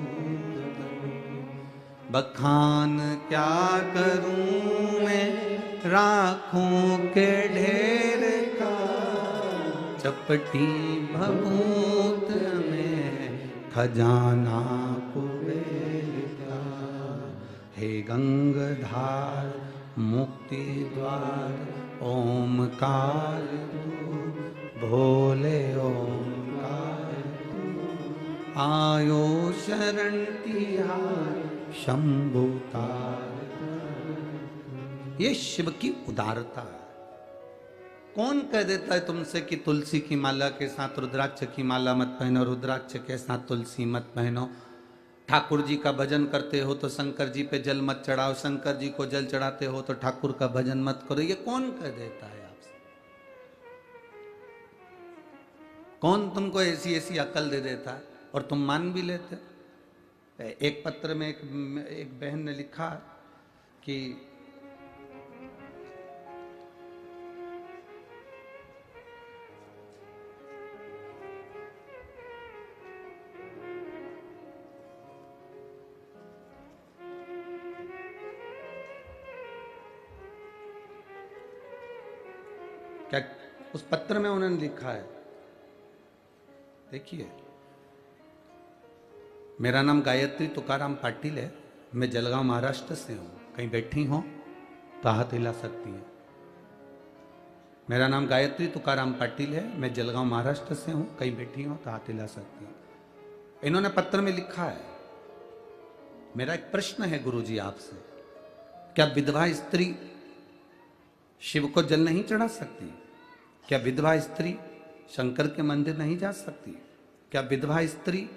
बखान क्या करूं मैं राखों के ढेर का, चपटी भभूत में खजाना कुबेर का। हे गंगाधार मुक्ति द्वार ओमकार तू, भोले ओमकार तू। आयो शरण तिहार शंभुतार। ये शिव की उदारता है। कौन कह देता है तुमसे कि तुलसी की माला के साथ रुद्राक्ष की माला मत पहनो, रुद्राक्ष के साथ तुलसी मत पहनो। ठाकुर जी का भजन करते हो तो शंकर जी पे जल मत चढ़ाओ, शंकर जी को जल चढ़ाते हो तो ठाकुर का भजन मत करो। ये कौन कह देता है आपसे? कौन तुमको ऐसी ऐसी अकल दे देता है और तुम मान भी लेते? एक पत्र में एक बहन ने लिखा कि क्या उस पत्र में उन्होंने लिखा है, देखिए, मेरा नाम गायत्री तुकाराम पाटिल है। मैं जलगांव महाराष्ट्र से हूँ। कहीं बैठी हो तो हाथ हिला सकती हैं। मेरा नाम गायत्री तुकाराम पाटिल है। मैं जलगांव महाराष्ट्र से हूँ। कहीं बैठी हो तो हाथ हिला सकती हैं। इन्होंने पत्र में लिखा है, मेरा एक प्रश्न है गुरुजी आपसे, क्या विधवा स्त्री शिव को जल नहीं चढ़ा सकती? क्या विधवा स्त्री शंकर के मंदिर नहीं जा सकती? क्या विधवा स्त्री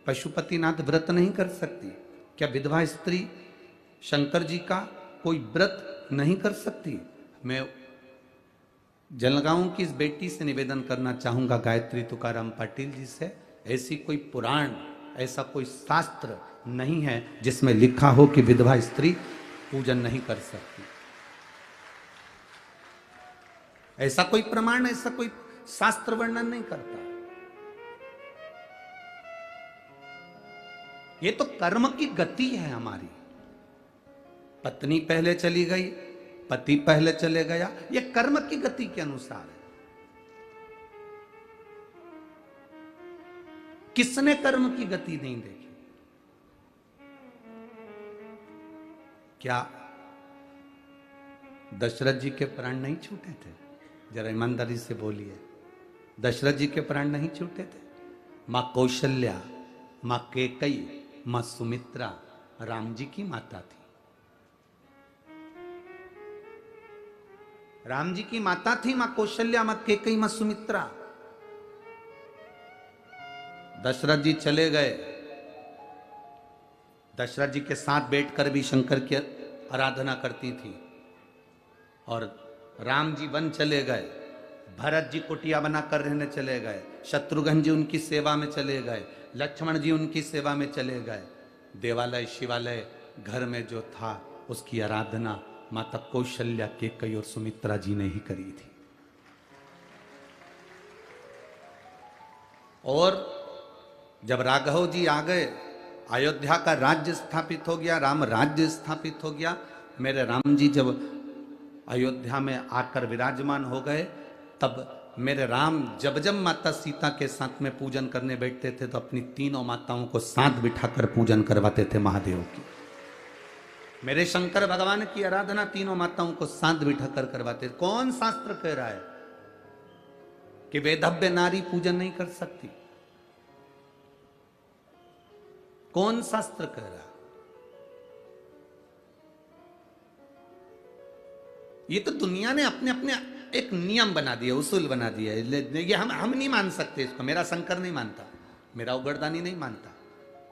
पशुपतिनाथ व्रत नहीं कर सकती? क्या विधवा स्त्री शंकर जी का कोई व्रत नहीं कर सकती? मैं जलगांव की इस बेटी से निवेदन करना चाहूंगा, गायत्री तुकाराम पाटिल जी से, ऐसी कोई पुराण, ऐसा कोई शास्त्र नहीं है जिसमें लिखा हो कि विधवा स्त्री पूजन नहीं कर सकती। ऐसा कोई प्रमाण, ऐसा कोई शास्त्र वर्णन नहीं करता। ये तो कर्म की गति है हमारी। पत्नी पहले चली गई, पति पहले चले गया, ये कर्म की गति के अनुसार है। किसने कर्म की गति नहीं देखी? क्या दशरथ जी के प्राण नहीं छूटे थे? जरा ईमानदारी से बोलिए, दशरथ जी के प्राण नहीं छूटे थे? मां कौशल्या, मां कैकेयी, मां सुमित्रा राम जी की माता थी। राम जी की माता थी मां कौशल्या, मां कैकेयी, मां सुमित्रा। दशरथ जी चले गए। दशरथ जी के साथ बैठकर भी शंकर की आराधना करती थी। और राम जी वन चले गए, भरत जी कुटिया बनाकर रहने चले गए, शत्रुघ्न जी उनकी सेवा में चले गए, लक्ष्मण जी उनकी सेवा में चले गए। देवालय शिवालय घर में जो था उसकी आराधना माता कौशल्या, कैकेयी और सुमित्रा जी ने ही करी थी। और जब राघव जी आ गए, अयोध्या का राज्य स्थापित हो गया, राम राज्य स्थापित हो गया। मेरे राम जी जब अयोध्या में आकर विराजमान हो गए, तब मेरे राम जब जब माता सीता के साथ में पूजन करने बैठते थे तो अपनी तीनों माताओं को साथ बिठाकर पूजन करवाते थे महादेव की। मेरे शंकर भगवान की आराधना तीनों माताओं को साथ बिठाकर करवाते। कौन शास्त्र कह रहा है कि वेदव्य नारी पूजन नहीं कर सकती? कौन शास्त्र कह रहा है? ये तो दुनिया ने अपने अपने एक नियम बना दिया, उसूल बना दिया। ये हम नहीं मान सकते इसको। मेरा शंकर नहीं मानता, मेरा उगरदानी नहीं मानता।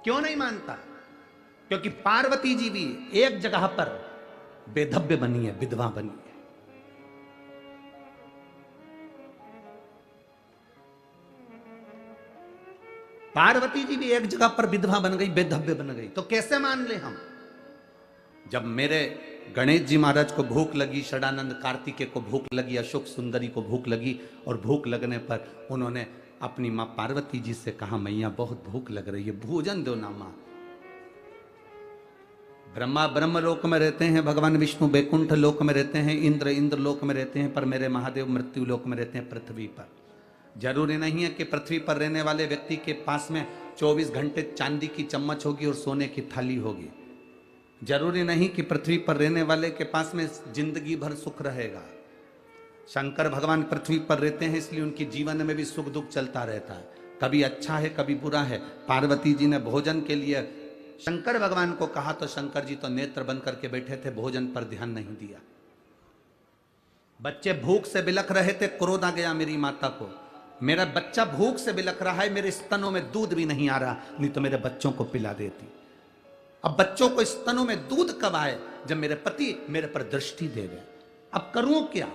क्यों नहीं मानता? क्योंकि पार्वती जी भी एक जगह पर बेधव्य बनी है, विधवा बनी है। पार्वती जी भी एक जगह पर विधवा बन गई, बेधव्य बन गई। तो कैसे मान ले हम? जब मेरे गणेश जी महाराज को भूख लगी, षडानंद कार्तिकेय को भूख लगी, अशोक सुंदरी को भूख लगी, और भूख लगने पर उन्होंने अपनी मां पार्वती जी से कहा, मैया बहुत भूख लग रही है, भोजन दो ना मां। ब्रह्मा ब्रह्मलोक में रहते हैं, भगवान विष्णु बैकुंठ लोक में रहते हैं, इंद्र इंद्र लोक में रहते हैं, पर मेरे महादेव मृत्यु लोक में रहते हैं, पृथ्वी पर। जरूरी नहीं है कि पृथ्वी पर रहने वाले व्यक्ति के पास में 24 घंटे चांदी की चम्मच होगी और सोने की थाली होगी। जरूरी नहीं कि पृथ्वी पर रहने वाले के पास में जिंदगी भर सुख रहेगा। शंकर भगवान पृथ्वी पर रहते हैं, इसलिए उनके जीवन में भी सुख दुख चलता रहता है। कभी अच्छा है, कभी बुरा है। पार्वती जी ने भोजन के लिए शंकर भगवान को कहा तो शंकर जी तो नेत्र बंद करके बैठे थे, भोजन पर ध्यान नहीं दिया। बच्चे भूख से बिलख रहे थे, क्रोध आ गया मेरी माता को, मेरा बच्चा भूख से बिलख रहा है, मेरे स्तनों में दूध भी नहीं आ रहा, नहीं तो मेरे बच्चों को पिला देती। अब बच्चों को स्तनों में दूध कब आए? जब मेरे पति मेरे पर दृष्टि दे गए। अब करूं क्या?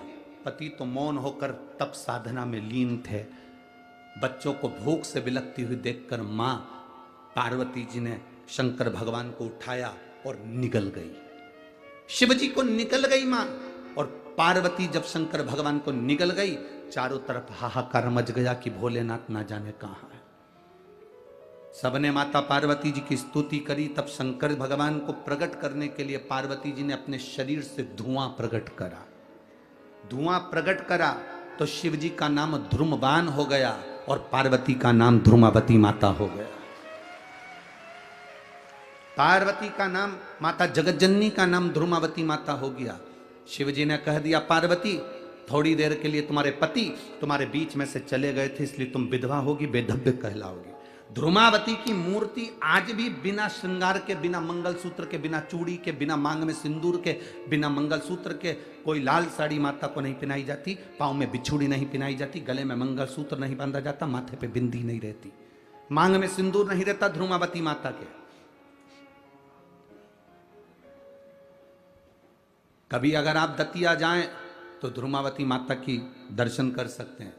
पति तो मौन होकर तप साधना में लीन थे। बच्चों को भूख से बिलखती हुई देखकर मां पार्वती जी ने शंकर भगवान को उठाया और निगल गई। शिव जी को निकल गई मां, और पार्वती जब शंकर भगवान को निगल गई, चारों तरफ हाहाकार मच गया कि भोलेनाथ ना जाने कहां है। सबने माता पार्वती जी की स्तुति करी। तब शंकर भगवान को प्रकट करने के लिए पार्वती जी ने अपने शरीर से धुआं प्रकट करा। धुआं प्रकट करा तो शिव जी का नाम ध्रुमवान हो गया और पार्वती का नाम ध्रुमावती माता हो गया। पार्वती का नाम, माता जगतजननी का नाम ध्रुमावती माता हो गया। शिव जी ने कह दिया पार्वती थोड़ी देर के लिए तुम्हारे पति तुम्हारे बीच में से चले गए थे, इसलिए तुम विधवा होगी, बेधव्य कहलाओगी। ध्रुमावती की मूर्ति आज भी बिना श्रृंगार के, बिना मंगलसूत्र के, बिना चूड़ी के, बिना मांग में सिंदूर के, बिना मंगलसूत्र के कोई लाल साड़ी माता को नहीं पहनाई जाती, पाँव में बिछुड़ी नहीं पहनाई जाती, गले में मंगलसूत्र नहीं बांधा जाता, माथे पे बिंदी नहीं रहती, मांग में सिंदूर नहीं रहता ध्रुमावती माता के। कभी अगर आप दतिया जाएं तो ध्रुमावती माता की दर्शन कर सकते हैं।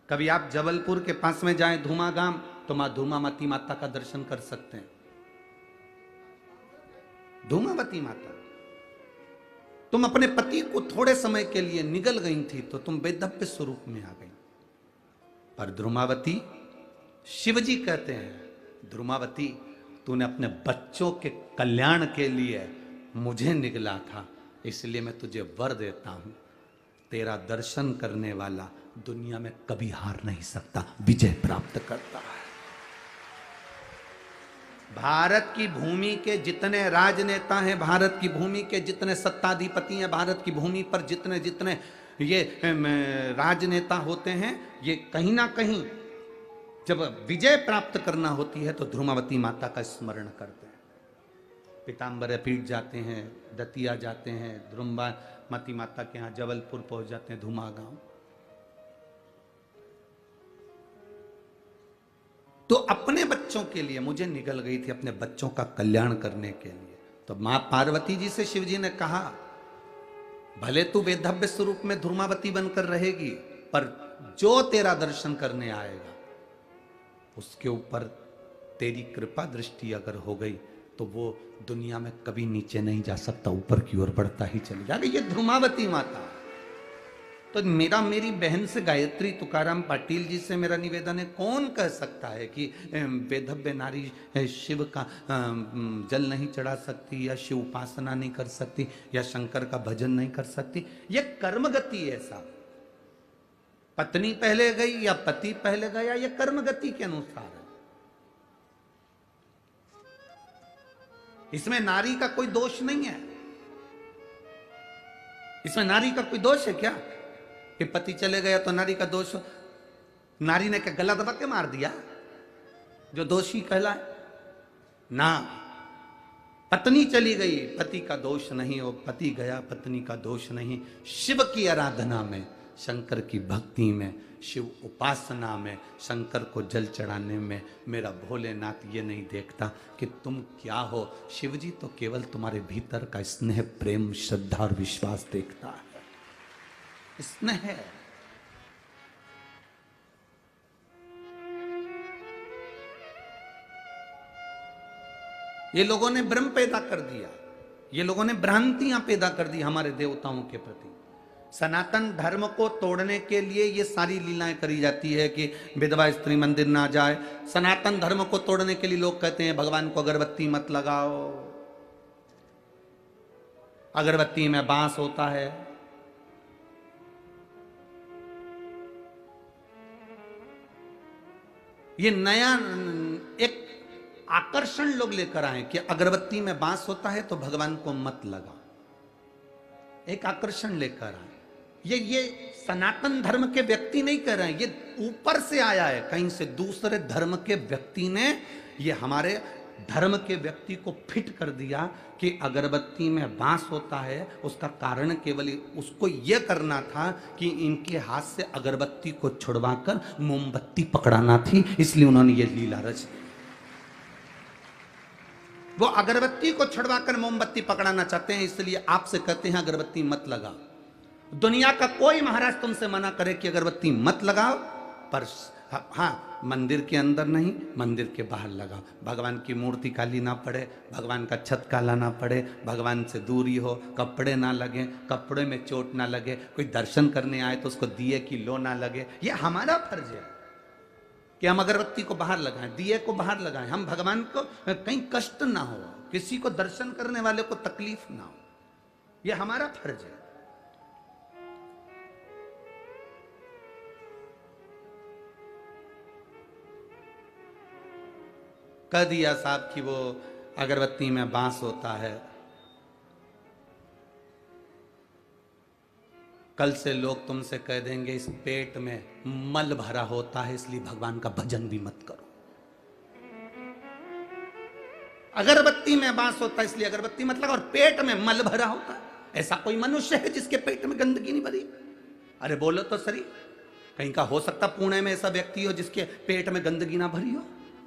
कभी आप जबलपुर के पास में जाएं धूमा गांव तो मां धूमावती माता का दर्शन कर सकते हैं। धूमावती माता, तुम अपने पति को थोड़े समय के लिए निगल गई थी तो तुम बेधव्य स्वरूप में आ गई, पर ध्रुमावती, शिवजी कहते हैं ध्रुमावती तूने अपने बच्चों के कल्याण के लिए मुझे निगला था, इसलिए मैं तुझे वर देता हूं, तेरा दर्शन करने वाला दुनिया में कभी हार नहीं सकता, विजय प्राप्त करता है। भारत की भूमि के जितने राजनेता हैं, भारत की भूमि के जितने सत्ताधिपति हैं, भारत की भूमि पर जितने जितने ये राजनेता होते हैं, ये कहीं ना कहीं जब विजय प्राप्त करना होती है तो ध्रुमावती माता का स्मरण करते हैं। पीताम्बर पीठ जाते हैं, दतिया जाते हैं, ध्रुमावती माता के यहाँ जबलपुर पहुंच जाते हैं, धूमा गांव। तो अपने बच्चों के लिए मुझे निकल गई थी, अपने बच्चों का कल्याण करने के लिए। तो मां पार्वती जी से शिव जी ने कहा भले तू वेधव्य स्वरूप में ध्रुमावती बनकर रहेगी, पर जो तेरा दर्शन करने आएगा उसके ऊपर तेरी कृपा दृष्टि अगर हो गई तो वो दुनिया में कभी नीचे नहीं जा सकता, ऊपर की ओर बढ़ता ही चले जाएगा। ये ध्रुमावती माता। तो मेरी बहन से गायत्री तुकाराम पाटिल जी से मेरा निवेदन है, कौन कह सकता है कि वेधव्य नारी शिव का जल नहीं चढ़ा सकती, या शिव उपासना नहीं कर सकती, या शंकर का भजन नहीं कर सकती? ये कर्मगति है साहब। पत्नी पहले गई या पति पहले गया, ये कर्मगति के अनुसार है। इसमें नारी का कोई दोष नहीं है। इसमें नारी का कोई दोष है क्या कि पति चले गया तो नारी का दोष? नारी ने क्या गला दबा के मार दिया जो दोषी कहलाए? ना, पत्नी चली गई, पति का दोष नहीं, वो पति गया, पत्नी का दोष नहीं। शिव की आराधना में, शंकर की भक्ति में, शिव उपासना में, शंकर को जल चढ़ाने में मेरा भोलेनाथ ये नहीं देखता कि तुम क्या हो। शिव जी तो केवल तुम्हारे भीतर का स्नेह, प्रेम, श्रद्धा और विश्वास देखता है। स्नेह है। ये लोगों ने भ्रम पैदा कर दिया, ये लोगों ने भ्रांतियां पैदा कर दी हमारे देवताओं के प्रति। सनातन धर्म को तोड़ने के लिए ये सारी लीलाएं करी जाती है कि विधवा स्त्री मंदिर ना जाए। सनातन धर्म को तोड़ने के लिए लोग कहते हैं भगवान को अगरबत्ती मत लगाओ, अगरबत्ती में बांस होता है। ये नया एक आकर्षण लोग लेकर आए कि अगरबत्ती में बांस होता है तो भगवान को मत लगा। एक आकर्षण लेकर आए। ये सनातन धर्म के व्यक्ति नहीं कर रहे हैं, ये ऊपर से आया है, कहीं से दूसरे धर्म के व्यक्ति ने ये हमारे धर्म के व्यक्ति को फिट कर दिया कि अगरबत्ती में बांस होता है। उसका कारण केवल उसको यह करना था कि इनके हाथ से अगरबत्ती को छुड़वाकर मोमबत्ती पकड़ाना थी, इसलिए उन्होंने ये लीला रच दी। वो अगरबत्ती को छुड़वाकर मोमबत्ती पकड़ाना चाहते हैं, इसलिए आपसे कहते हैं अगरबत्ती मत लगा। दुनिया का कोई महाराज तुमसे मना करे कि अगरबत्ती मत लगाओ, पर हाँ, मंदिर के अंदर नहीं, मंदिर के बाहर लगाओ। भगवान की मूर्ति काली ना पड़े, भगवान का छत काला ना पड़े, भगवान से दूरी हो, कपड़े ना लगे, कपड़े में चोट ना लगे, कोई दर्शन करने आए तो उसको दिए की लो ना लगे। ये हमारा फर्ज है कि हम अगरबत्ती को बाहर लगाएं, दिए को बाहर लगाएं। हम भगवान को कहीं कष्ट ना हो, किसी को दर्शन करने वाले को तकलीफ ना हो, ये हमारा फर्ज है। कह दिया साहब कि वो अगरबत्ती में बांस होता है। कल से लोग तुमसे कह देंगे इस पेट में मल भरा होता है, इसलिए भगवान का भजन भी मत करो। अगरबत्ती में बांस होता है इसलिए अगरबत्ती मत लगाओ, और पेट में मल भरा होता है। ऐसा कोई मनुष्य है जिसके पेट में गंदगी नहीं भरी? अरे बोलो तो सही, कहीं का हो सकता पुणे में ऐसा व्यक्ति हो जिसके पेट में गंदगी ना भरी हो,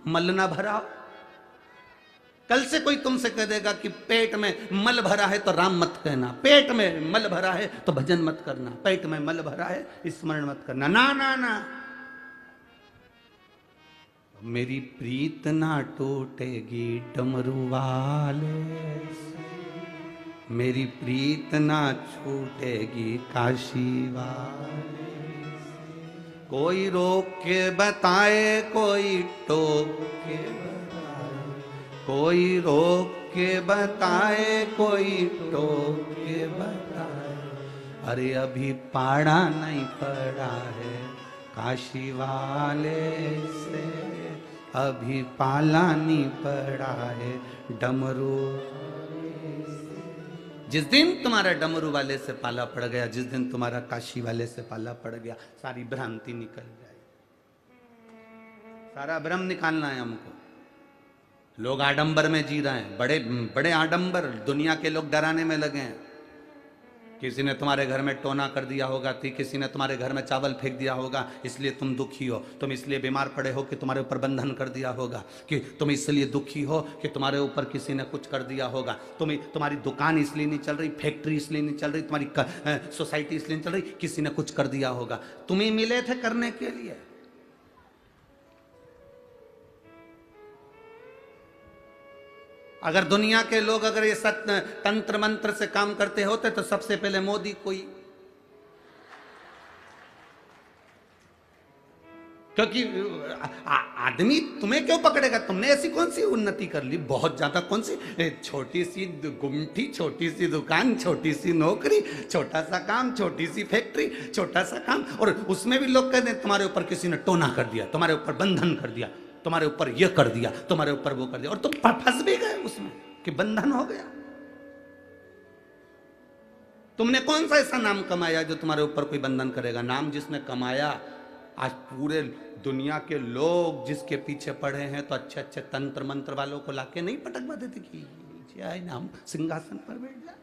मल ना भरा हो? कल से कोई तुमसे कह देगा कि पेट में मल भरा है तो राम मत कहना, पेट में मल भरा है तो भजन मत करना, पेट में मल भरा है स्मरण मत करना। ना ना ना, मेरी प्रीत ना टूटेगी डमरू वाले से, मेरी प्रीत ना छूटेगी काशी वाले से। कोई रोक के बताए, कोई टोक के बताए, कोई रोक के बताए, कोई टोक के बताए। अरे अभी पाड़ा नहीं पड़ा है काशी वाले से, अभी पाला नहीं पड़ा है डमरू। जिस दिन तुम्हारा डमरू वाले से पाला पड़ गया, जिस दिन तुम्हारा काशी वाले से पाला पड़ गया, सारी भ्रांति निकल जाएगी, सारा भ्रम निकालना है हमको। लोग आडंबर में जी रहे हैं, बड़े बड़े आडंबर, दुनिया के लोग डराने में लगे हैं। किसी ने तुम्हारे घर में टोना कर दिया होगा, किसी ने तुम्हारे घर में चावल फेंक दिया होगा, इसलिए तुम दुखी हो। तुम इसलिए बीमार पड़े हो कि तुम्हारे ऊपर बंधन कर दिया होगा, कि तुम इसलिए दुखी हो कि तुम्हारे ऊपर किसी ने कुछ कर दिया होगा। तुम्हारी दुकान इसलिए नहीं चल रही, फैक्ट्री इसलिए नहीं चल रही, तुम्हारी सोसाइटी इसलिए नहीं चल रही, किसी ने कुछ कर दिया होगा। तुम्हें मिले थे करने के लिए। अगर दुनिया के लोग अगर ये तंत्र मंत्र से काम करते होते तो सबसे पहले मोदी कोई, क्योंकि आदमी तुम्हें क्यों पकड़ेगा? तुमने ऐसी कौन सी उन्नति कर ली? बहुत ज्यादा कौन सी छोटी सी गुमठी, छोटी सी दुकान, छोटी सी नौकरी, छोटा सा काम, छोटी सी फैक्ट्री, छोटा सा काम, और उसमें भी लोग कहते हैं तुम्हारे ऊपर किसी ने टोना कर दिया, तुम्हारे ऊपर बंधन कर दिया, तुम्हारे ऊपर यह कर दिया, तुम्हारे ऊपर वो कर दिया, और तुम फंस भी गए उसमें कि बंधन हो गया। तुमने कौन सा ऐसा नाम कमाया जो तुम्हारे ऊपर कोई बंधन करेगा? नाम जिसने कमाया, आज पूरे दुनिया के लोग जिसके पीछे पड़े हैं, तो अच्छे अच्छे तंत्र मंत्र वालों को लाके नहीं पटकवा देते कि आए नाम सिंहासन पर बैठ जा।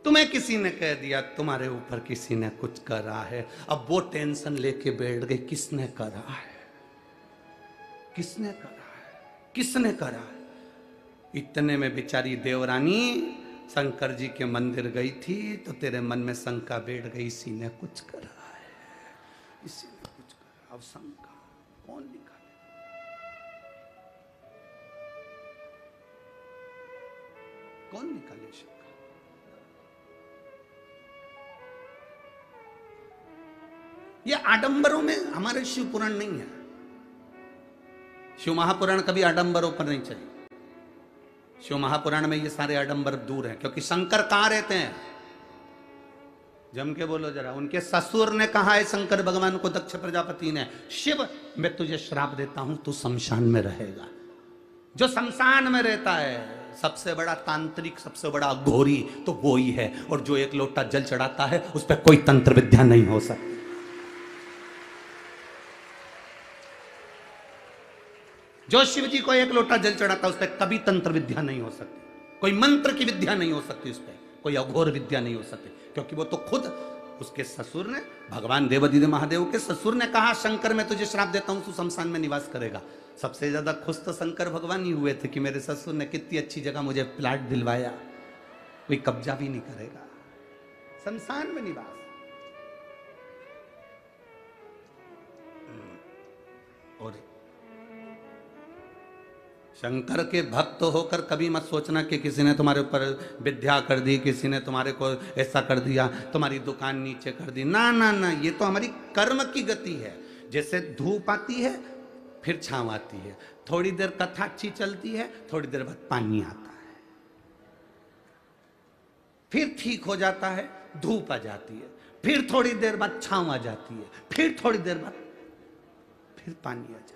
तुम्हें किसी ने कह दिया, तुम्हारे ऊपर किसी ने कुछ करा है, अब वो टेंशन लेके बैठ गए किसने करा है, किसने करा है, किसने करा है। इतने में बेचारी देवरानी शंकर जी के मंदिर गई थी, तो तेरे मन में शंका बैठ गई, इसी ने कुछ करा है, इसी ने कुछ करा। अब शंका कौन निकाले? कौन निकाले शंका? ये आडंबरों में हमारे शिव पुराण नहीं है। शिव महापुराण कभी आडंबरों पर नहीं चली। शिव महापुराण में ये सारे आडंबर दूर हैं, क्योंकि शंकर कहां रहते हैं? जम के बोलो जरा। उनके ससुर ने कहा है शंकर भगवान को, दक्ष प्रजापति ने, शिव मैं तुझे श्राप देता हूं, तू शमशान में रहेगा। जो शमशान में रहता है सबसे बड़ा तांत्रिक, सबसे बड़ा घोरी तो वो ही है, और जो एक लोटा जल चढ़ाता है उस पर कोई तंत्र विद्या नहीं हो सकती। जो शिव जी को एक लोटा जल चढ़ाता है उस पर कभी तंत्र विद्या नहीं हो सकती, कोई मंत्र की विद्या नहीं हो सकती, उस पर कोई अघोर विद्या नहीं हो सकती, क्योंकि वो तो खुद उसके ससुर ने, भगवान देवादिदेव महादेव के ससुर ने कहा शंकर मैं तुझे श्राप देता हूं, तू शमशान में निवास करेगा। सबसे ज्यादा खुश तो शंकर भगवान ही हुए थे कि मेरे ससुर ने कितनी अच्छी जगह मुझे प्लाट दिलवाया, कोई कब्जा भी नहीं करेगा, शमशान में निवास। और शंकर के भक्त होकर कभी मत सोचना कि किसी ने तुम्हारे ऊपर विद्या कर दी, किसी ने तुम्हारे को ऐसा कर दिया, तुम्हारी दुकान नीचे कर दी। ना ना ना, ये तो हमारी कर्म की गति है। जैसे धूप आती है फिर छांव आती है, थोड़ी देर कथा अच्छी चलती है, थोड़ी देर बाद पानी आता है, फिर ठीक हो जाता है, धूप आ जाती है, फिर थोड़ी देर बाद छांव आ जाती है, फिर थोड़ी देर बाद फिर पानी आ जाता है।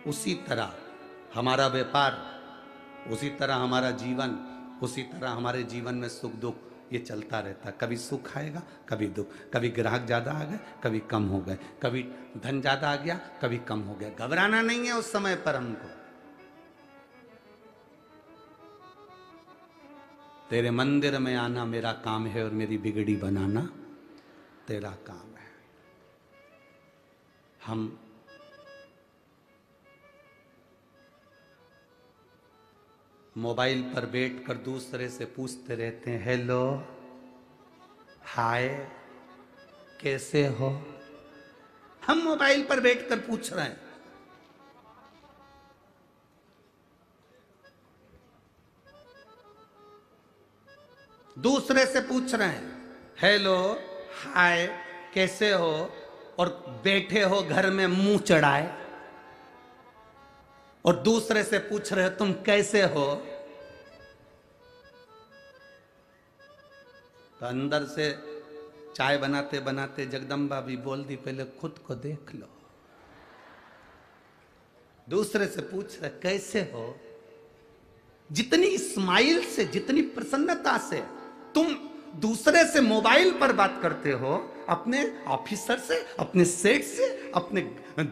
उसी तरह हमारा व्यापार, उसी तरह हमारा जीवन, उसी तरह हमारे जीवन में सुख दुख ये चलता रहता है। कभी सुख आएगा, कभी दुख, कभी ग्राहक ज्यादा आ गए, कभी कम हो गए, कभी धन ज्यादा आ गया, कभी कम हो गया। घबराना नहीं है उस समय पर हमको। तेरे मंदिर में आना मेरा काम है और मेरी बिगड़ी बनाना तेरा काम है। हम मोबाइल पर बैठकर दूसरे से पूछते रहते हैं, हेलो, हाय, कैसे हो। हम मोबाइल पर बैठकर पूछ रहे हैं। दूसरे से पूछ रहे हैं, हेलो, हाय, कैसे हो, और बैठे हो घर में मुंह चढ़ाए, और दूसरे से पूछ रहे हो तुम कैसे हो। तो अंदर से चाय बनाते बनाते जगदम्बा भी बोल दी, पहले खुद को देख लो। दूसरे से पूछ रहे कैसे हो। जितनी स्माइल से, जितनी प्रसन्नता से तुम दूसरे से मोबाइल पर बात करते हो, अपने ऑफिसर से, अपने सेठ से, अपने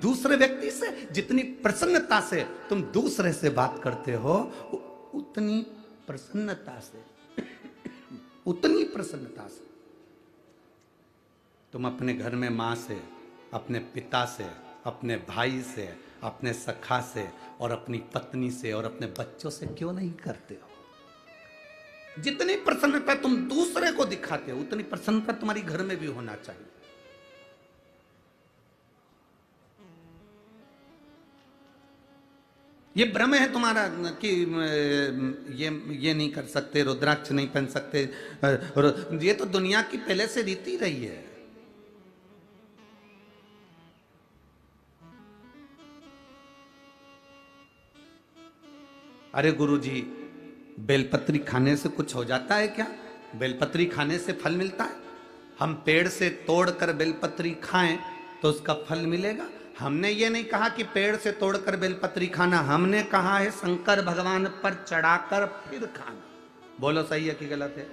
दूसरे व्यक्ति से, जितनी प्रसन्नता से तुम दूसरे से बात करते हो, उतनी प्रसन्नता से उतनी प्रसन्नता से तुम अपने घर में मां से, अपने पिता से, अपने भाई से, अपने सखा से, और अपनी पत्नी से, और अपने बच्चों से क्यों नहीं करते हो। जितनी प्रसन्नता तुम दूसरे को दिखाते हो, उतनी प्रसन्नता तुम्हारी घर में भी होना चाहिए। ये भ्रम है तुम्हारा कि ये नहीं कर सकते, रुद्राक्ष नहीं पहन सकते, ये तो दुनिया की पहले से रीति रही है। अरे गुरुजी, बेलपत्री खाने से कुछ हो जाता है क्या? बेलपत्री खाने से फल मिलता है? हम पेड़ से तोड़कर बेलपत्री खाएं तो उसका फल मिलेगा? हमने ये नहीं कहा कि पेड़ से तोड़कर बेलपत्री खाना, हमने कहा है शंकर भगवान पर चढ़ाकर फिर खाना। बोलो सही है कि गलत है?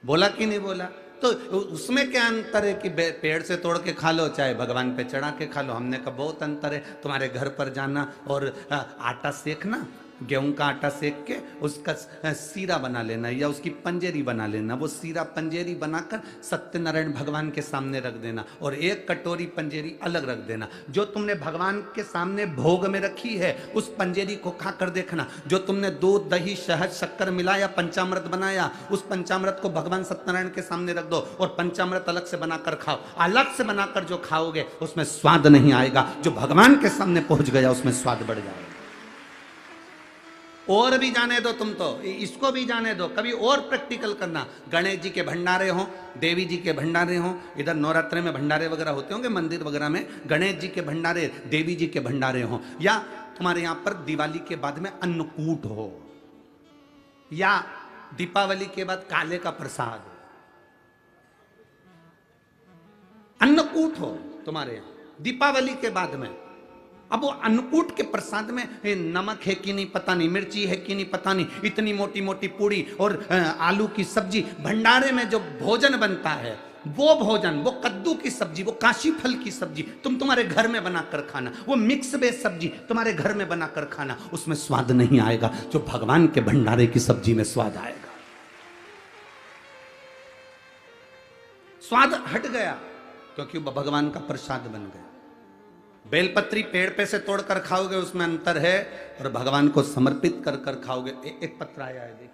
बोला कि नहीं बोला? तो उसमें क्या अंतर है कि पेड़ से तोड़ के खा लो चाहे भगवान पे चढ़ा के खा लो? हमने कहा बहुत अंतर है। तुम्हारे घर पर जाना और आटा सेकना, गेहूं का आटा सेक के उसका सीरा बना लेना या उसकी पंजेरी बना लेना, वो सीरा पंजेरी बनाकर सत्यनारायण भगवान के सामने रख देना और एक कटोरी पंजेरी अलग रख देना। जो तुमने भगवान के सामने भोग में रखी है उस पंजेरी को खाकर देखना। जो तुमने दूध, दही, शहद, शक्कर मिलाया, पंचामृत बनाया, उस पंचामृत को भगवान सत्यनारायण के सामने रख दो और पंचामृत अलग से बनाकर खाओ। अलग से बनाकर जो खाओगे उसमें स्वाद नहीं आएगा, जो भगवान के सामने पहुंच गया उसमें स्वाद बढ़ जाएगा। और भी जाने दो, तुम तो इसको भी जाने दो, कभी और प्रैक्टिकल करना। गणेश जी के भंडारे हों, देवी जी के भंडारे हों, इधर नवरात्रे में भंडारे वगैरह होते होंगे मंदिर वगैरह में, गणेश जी के भंडारे, देवी जी के भंडारे हों, या तुम्हारे यहां पर दिवाली के बाद में अन्नकूट हो, या दीपावली के बाद काले का प्रसाद हो, अन्नकूट हो तुम्हारे यहां दीपावली के बाद में। अब वो अन्नकूट के प्रसाद में नमक है कि नहीं पता नहीं, मिर्ची है कि नहीं पता नहीं, इतनी मोटी मोटी पूड़ी और आलू की सब्जी। भंडारे में जो भोजन बनता है वो भोजन, वो कद्दू की सब्जी, वो काशी फल की सब्जी तुम तुम्हारे घर में बनाकर खाना, वो मिक्स वेज सब्जी तुम्हारे घर में बनाकर खाना, उसमें स्वाद नहीं आएगा जो भगवान के भंडारे की सब्जी में स्वाद आएगा। स्वाद हट गया क्योंकि वो भगवान का प्रसाद बन गया। बेलपत्री पेड़ पे से तोड़कर खाओगे उसमें अंतर है, और भगवान को समर्पित कर कर खाओगे। एक पत्र आया है, देखिए।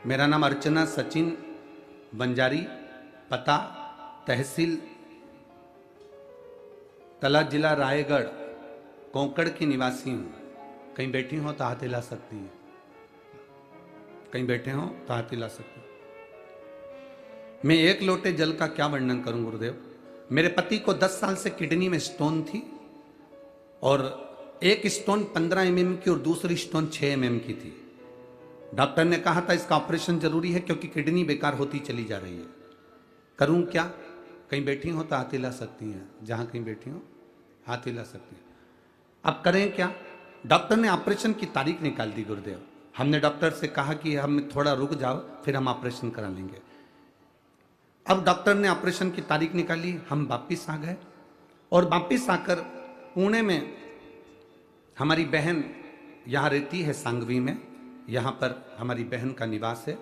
मेरा नाम अर्चना सचिन बंजारी, पता तहसील तला, जिला रायगढ़, कोंकण की निवासी हूं। कहीं बैठी हो तो हाथ हिला सकती है, कहीं बैठे हो तो हाथ हिला सकते। मैं एक लोटे जल का क्या वर्णन करूं गुरुदेव। मेरे पति को 10 साल से किडनी में स्टोन थी, और एक स्टोन 15 mm की और दूसरी स्टोन 6 mm की थी। डॉक्टर ने कहा था इसका ऑपरेशन जरूरी है क्योंकि किडनी बेकार होती चली जा रही है। करूं क्या? कहीं बैठी हो तो हाथ हिला सकती हैं, जहां कहीं बैठी हो हाथ हिला सकती हैं। अब करें क्या? डॉक्टर ने ऑपरेशन की तारीख निकाल दी गुरुदेव। हमने डॉक्टर से कहा कि हम थोड़ा रुक जाओ, फिर हम ऑपरेशन करा लेंगे। अब डॉक्टर ने ऑपरेशन की तारीख निकाली, हम वापिस आ गए और वापिस आकर पुणे में हमारी बहन यहाँ रहती है, सांगवी में, यहाँ पर हमारी बहन का निवास है।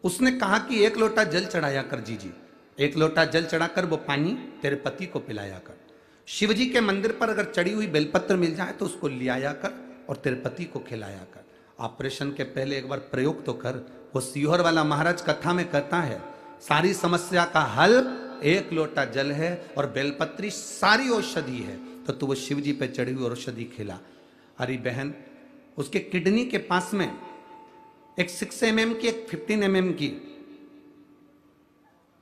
उसने कहा कि 1 लोटा जल चढ़ाया कर जीजी, 1 लोटा जल चढ़ाकर वो पानी तेरे पति को पिलाया कर। शिव जी के मंदिर पर अगर चढ़ी हुई बेलपत्र मिल जाए तो उसको ले आया कर और तेरे पति को खिलाया कर। ऑपरेशन के पहले एक बार प्रयोग तो कर। वो सीहोर वाला महाराज कथा में कहता है, सारी समस्या का हल 1 लोटा जल है और बेलपत्री सारी औषधि है, तो तू वो शिव जी पे चढ़ी हुई औषधि खिला। अरे बहन, उसके किडनी के पास में एक 6 mm की, एक 15 mm की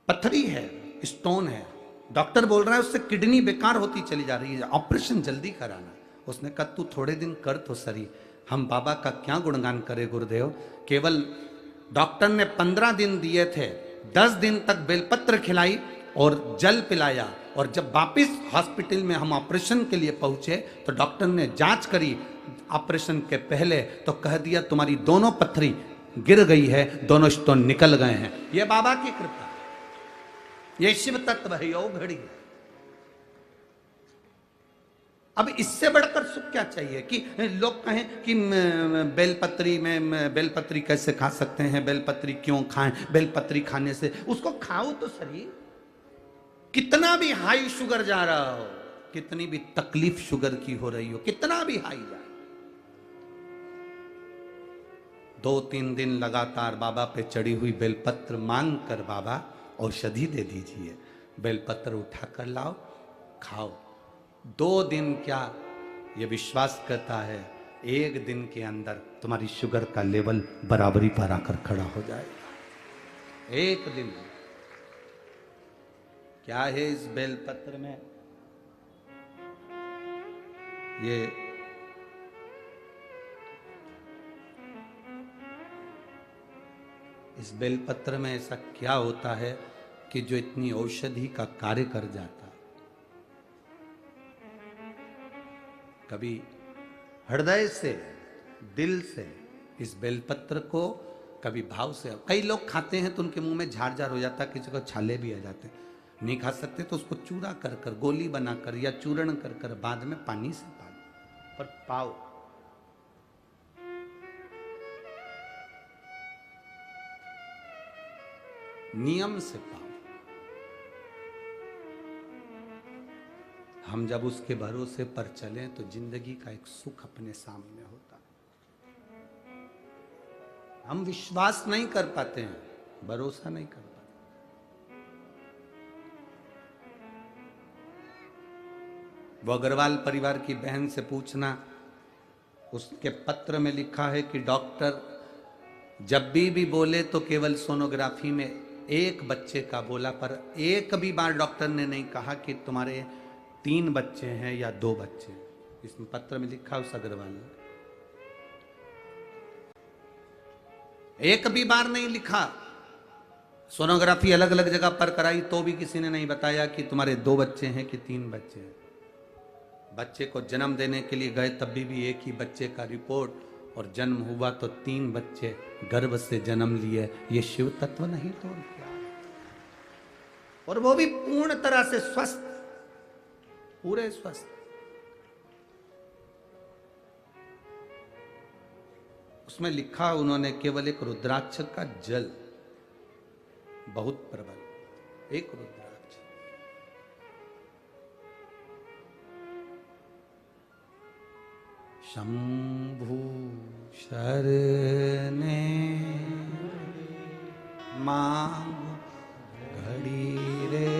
पत्थरी है, स्टोन है। डॉक्टर बोल रहा है उससे किडनी बेकार होती चली जा रही है, ऑपरेशन जल्दी कराना। उसने कहा तू थोड़े दिन कर तो सही। हम बाबा का क्या गुणगान करें गुरुदेव। केवल डॉक्टर ने 15 दिन दिए थे, 10 दिन तक बेलपत्र खिलाई और जल पिलाया। और जब वापिस हॉस्पिटल में हम ऑपरेशन के लिए पहुंचे तो डॉक्टर ने जांच करी ऑपरेशन के पहले, तो कह दिया तुम्हारी दोनों पत्थरी गिर गई है, दोनों स्टोन निकल गए हैं। यह बाबा की कृपा, यह शिव तत्व है, यो घड़ी। अब इससे बढ़कर सुख क्या चाहिए कि लोग कहें कि बेलपत्री में बेलपत्री कैसे खा सकते हैं, बेलपत्री क्यों खाएं, बेलपत्री खाने से उसको खाओ तो सही। कितना भी हाई शुगर जा रहा हो, कितनी भी तकलीफ शुगर की हो रही हो, कितना भी हाई जाए, 2-3 दिन लगातार बाबा पे चढ़ी हुई बेलपत्र मांग कर बाबा औषधि दे दीजिए। बेलपत्र उठाकर लाओ, खाओ। 2 दिन क्या, ये विश्वास करता है 1 दिन के अंदर तुम्हारी शुगर का लेवल बराबरी पर आकर खड़ा हो जाएगा। 1 दिन। क्या है इस बेलपत्र में? ये इस बेलपत्र में ऐसा क्या होता है कि जो इतनी औषधि का कार्य कर जाता है? कभी हृदय से, दिल से इस बेलपत्र को, कभी भाव से। कई लोग खाते हैं तो उनके मुंह में झार झार हो जाता है, किसी को छाले भी आ जाते हैं। नहीं खा सकते तो उसको चूरा कर कर, गोली बनाकर या चूर्ण कर कर बाद में पानी से पाओ, पर पाओ। नियम से पाओ। हम जब उसके भरोसे पर चलें तो जिंदगी का एक सुख अपने सामने होता है। हम विश्वास नहीं कर पाते हैं, भरोसा नहीं कर पाते। वो अग्रवाल परिवार की बहन से पूछना, उसके पत्र में लिखा है कि डॉक्टर जब भी बोले तो केवल सोनोग्राफी में 1 बच्चे का बोला, पर एक भी बार डॉक्टर ने नहीं कहा कि तुम्हारे 3 बच्चे हैं या 2 बच्चे। इसमें पत्र में लिखा उस अग्रवाल ने, एक भी बार नहीं लिखा। सोनोग्राफी अलग अलग जगह पर कराई तो भी किसी ने नहीं बताया कि तुम्हारे 2 बच्चे हैं कि 3 बच्चे हैं। बच्चे को जन्म देने के लिए गए तब भी एक ही बच्चे का रिपोर्ट, और जन्म हुआ तो 3 बच्चे गर्भ से जन्म लिए। ये शिव तत्व नहीं तो क्या? और वो भी पूर्ण तरह से स्वस्थ, पूरे स्वस्थ। उसमें लिखा उन्होंने केवल एक रुद्राक्ष का जल, बहुत प्रबल एक रुद्राक्ष। शंभु शरणे मांग घड़ी रे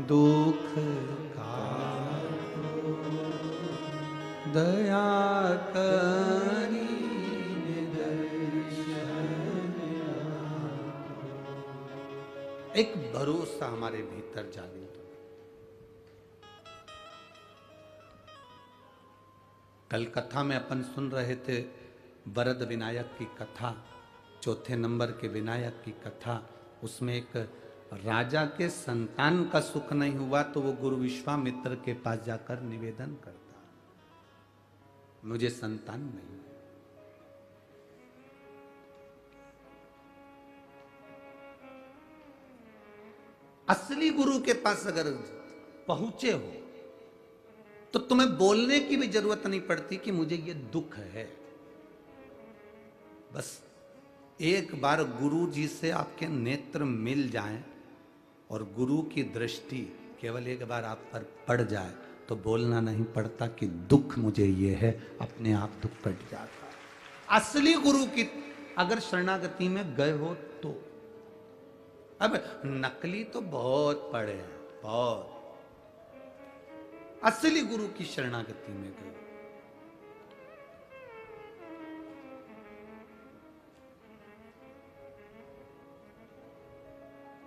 दुख का दया करी एक भरोसा हमारे भीतर जागृत। कल कथा में अपन सुन रहे थे वरद विनायक की कथा, 4थे नंबर के विनायक की कथा। उसमें एक राजा के संतान का सुख नहीं हुआ तो वो गुरु विश्वामित्र के पास जाकर निवेदन करता, मुझे संतान नहीं। असली गुरु के पास अगर पहुंचे हो तो तुम्हें बोलने की भी जरूरत नहीं पड़ती कि मुझे ये दुख है। बस एक बार गुरु जी से आपके नेत्र मिल जाएं और गुरु की दृष्टि केवल एक बार आप पर पड़ जाए तो बोलना नहीं पड़ता कि दुख मुझे ये है, अपने आप दुख कट जाता है। असली गुरु की अगर शरणागति में गए हो तो। अब नकली तो बहुत पड़े हैं, बहुत। असली गुरु की शरणागति में गए।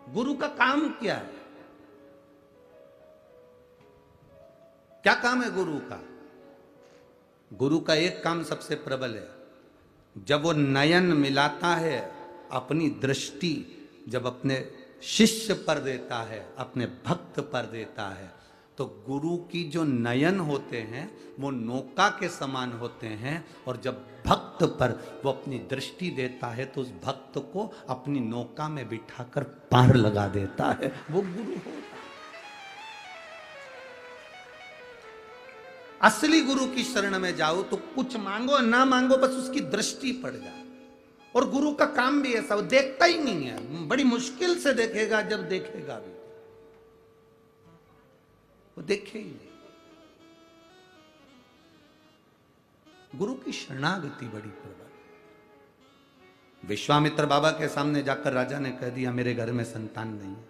गुरु का काम क्या है? क्या काम है गुरु का? गुरु का एक काम सबसे प्रबल है। जब वो नयन मिलाता है, अपनी दृष्टि जब अपने शिष्य पर देता है, अपने भक्त पर देता है, तो गुरु की जो नयन होते हैं वो नौका के समान होते हैं। और जब भक्त पर वो अपनी दृष्टि देता है तो उस भक्त को अपनी नौका में बिठाकर पार लगा देता है, वो गुरु होता है। असली गुरु की शरण में जाओ तो कुछ मांगो ना मांगो, बस उसकी दृष्टि पड़ जाए। और गुरु का काम भी ऐसा, वो देखता ही नहीं है, बड़ी मुश्किल से देखेगा, जब देखेगा भी वो देखे ही नहीं। गुरु की शरणागति बड़ी प्रबल। विश्वामित्र बाबा के सामने जाकर राजा ने कह दिया मेरे घर में संतान नहीं है।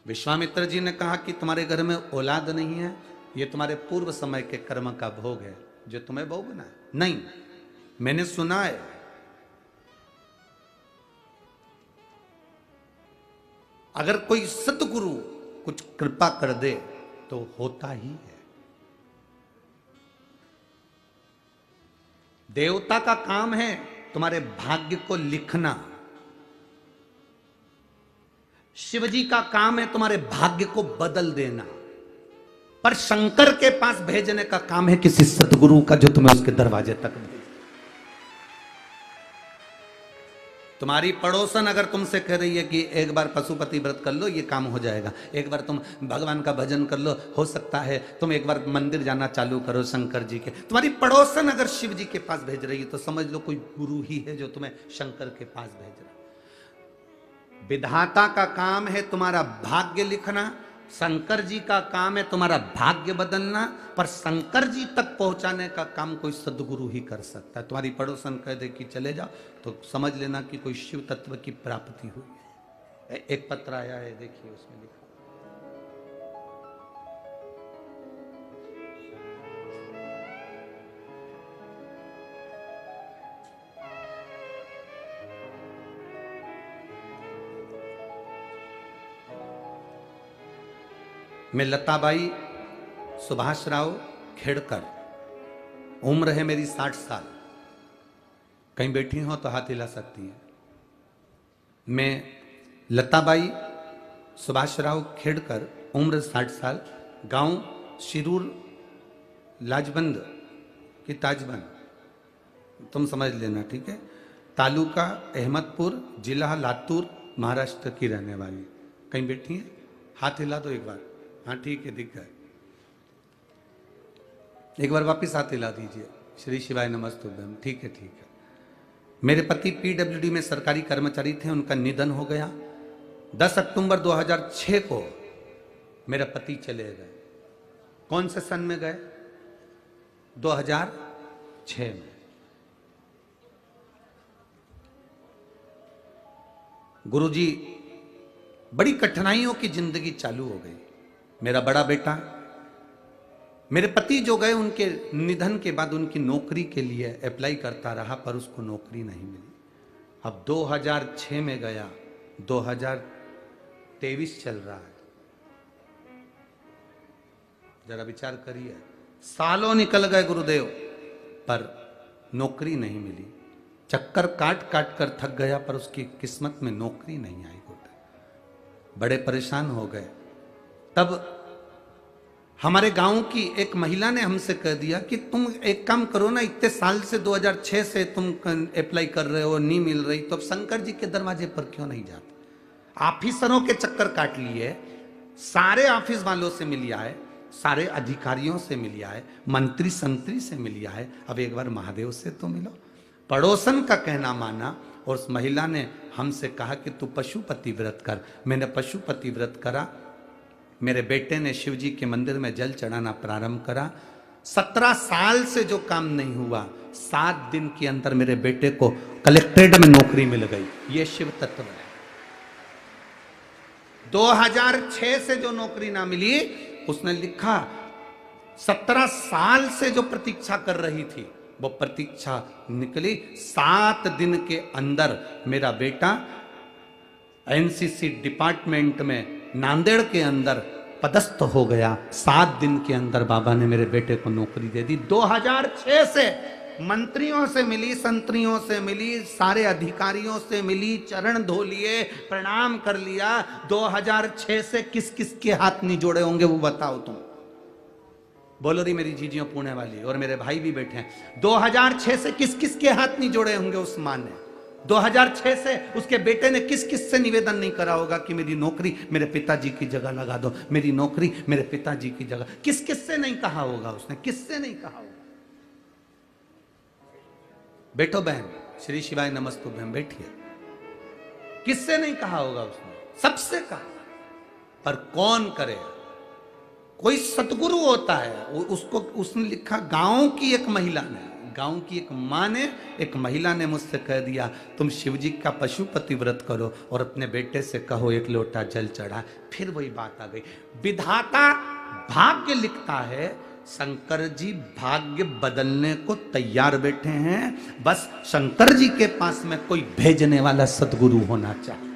विश्वामित्र जी ने कहा कि तुम्हारे घर में औलाद नहीं है, ये तुम्हारे पूर्व समय के कर्म का भोग है जो तुम्हें भोगना है। नहीं, मैंने सुना है अगर कोई सतगुरु कुछ कृपा कर दे तो होता ही है। देवता का काम है तुम्हारे भाग्य को लिखना, शिवजी का काम है तुम्हारे भाग्य को बदल देना, पर शंकर के पास भेजने का काम है किसी सतगुरु का जो तुम्हें उसके दरवाजे तक भेजे। तुम्हारी पड़ोसन अगर तुमसे कह रही है कि एक बार पशुपति व्रत कर लो ये काम हो जाएगा, एक बार तुम भगवान का भजन कर लो हो सकता है, तुम एक बार मंदिर जाना चालू करो शंकर जी के, तुम्हारी पड़ोसन अगर शिव जी के पास भेज रही है तो समझ लो कोई गुरु ही है जो तुम्हें शंकर के पास भेज रहा है। विधाता का काम है तुम्हारा भाग्य लिखना, शंकर जी का काम है तुम्हारा भाग्य बदलना, पर शंकर जी तक पहुंचाने का काम कोई सदगुरु ही कर सकता है। तुम्हारी पड़ोसन कह दे कि चले जाओ तो समझ लेना कि कोई शिव तत्व की प्राप्ति हुई है। एक पत्र आया है, देखिए उसमें लिखा मैं लताबाई सुभाष राव खेड़कर, उम्र है मेरी 60 साल। कहीं बैठी हो तो हाथ हिला सकती है। मैं लताबाई सुभाष राव खेड़कर, उम्र 60 साल, गांव शिरूर लाजबंद की ताजबंद, तुम समझ लेना, ठीक है। तालुका अहमदपुर, जिला लातूर, महाराष्ट्र की रहने वाली। कहीं बैठी है? हाथ हिला दो एक बार। हाँ ठीक है, दिख गए। एक बार वापिस हाथ हिला दीजिए। श्री शिवाय नमस्तुभ्यम। ठीक है, ठीक है। मेरे पति पीडब्ल्यूडी में सरकारी कर्मचारी थे, उनका निधन हो गया। 10 अक्टूबर 2006 को मेरा पति चले गए। कौन से सन में गए? 2006 में। गुरुजी बड़ी कठिनाइयों की जिंदगी चालू हो गई। मेरा बड़ा बेटा, मेरे पति जो गए उनके निधन के बाद उनकी नौकरी के लिए अप्लाई करता रहा पर उसको नौकरी नहीं मिली। अब 2006 में गया, 2023 चल रहा है। जरा विचार करिए, सालों निकल गए गुरुदेव पर नौकरी नहीं मिली। चक्कर काट काट कर थक गया, पर उसकी किस्मत में नौकरी नहीं आई। बड़े परेशान हो गए। तब हमारे गांव की एक महिला ने हमसे कह दिया कि तुम एक काम करो ना, इतने साल से 2006 से तुम अप्लाई कर रहे हो, नहीं मिल रही, तो अब शंकर जी के दरवाजे पर क्यों नहीं जाते? ऑफिसरों के चक्कर काट लिए, सारे ऑफिस वालों से मिल आए, सारे अधिकारियों से मिल आए, मंत्री संतरी से मिल आए, अब एक बार महादेव से तो मिलो। पड़ोसन का कहना माना और उस महिला ने हमसे कहा कि तू पशुपति व्रत कर। मैंने पशुपति व्रत करा। मेरे बेटे ने शिव जी के मंदिर में जल चढ़ाना प्रारंभ करा। 17 साल से जो काम नहीं हुआ, 7 दिन के अंदर मेरे बेटे को कलेक्ट्रेट में नौकरी मिल गई। ये शिव तत्व है। 2006 से जो नौकरी ना मिली, उसने लिखा 17 साल से जो प्रतीक्षा कर रही थी वो प्रतीक्षा निकली। 7 दिन के अंदर मेरा बेटा एनसीसी डिपार्टमेंट में नांदेड़ के अंदर पदस्थ हो गया। 7 दिन के अंदर बाबा ने मेरे बेटे को नौकरी दे दी। 2006 से मंत्रियों से मिली, संतरियों से मिली, सारे अधिकारियों से मिली, चरण धो लिए, प्रणाम कर लिया। 2006 से किस किस के हाथ नहीं जोड़े होंगे वो बताओ तुम। बोलो रही मेरी जीजियों पुणे वाली, और मेरे भाई भी बैठे हैं। 2006 से किस किस के हाथ नहीं जोड़े होंगे उस मां ने? 2006 से उसके बेटे ने किस किस से निवेदन नहीं करा होगा कि मेरी नौकरी मेरे पिताजी की जगह लगा दो, मेरी नौकरी मेरे पिताजी की जगह। किस किस से नहीं कहा होगा उसने? किससे नहीं कहा होगा? बैठो बहन, श्री शिवाय नमस्तुभ्यम, बैठिए। किससे नहीं कहा होगा उसने? सबसे कहा। पर कौन करे? कोई सतगुरु होता है, उसको उसने लिखा। गांव की एक महिला ने, गांव की एक माँ ने, एक महिला ने मुझसे कह दिया तुम शिवजी का पशुपति व्रत करो और अपने बेटे से कहो 1 लोटा जल चढ़ा। फिर वही बात आ गई। विधाता भाग्य लिखता है, शंकर जी भाग्य बदलने को तैयार बैठे हैं। बस शंकर जी के पास में कोई भेजने वाला सतगुरु होना चाहिए।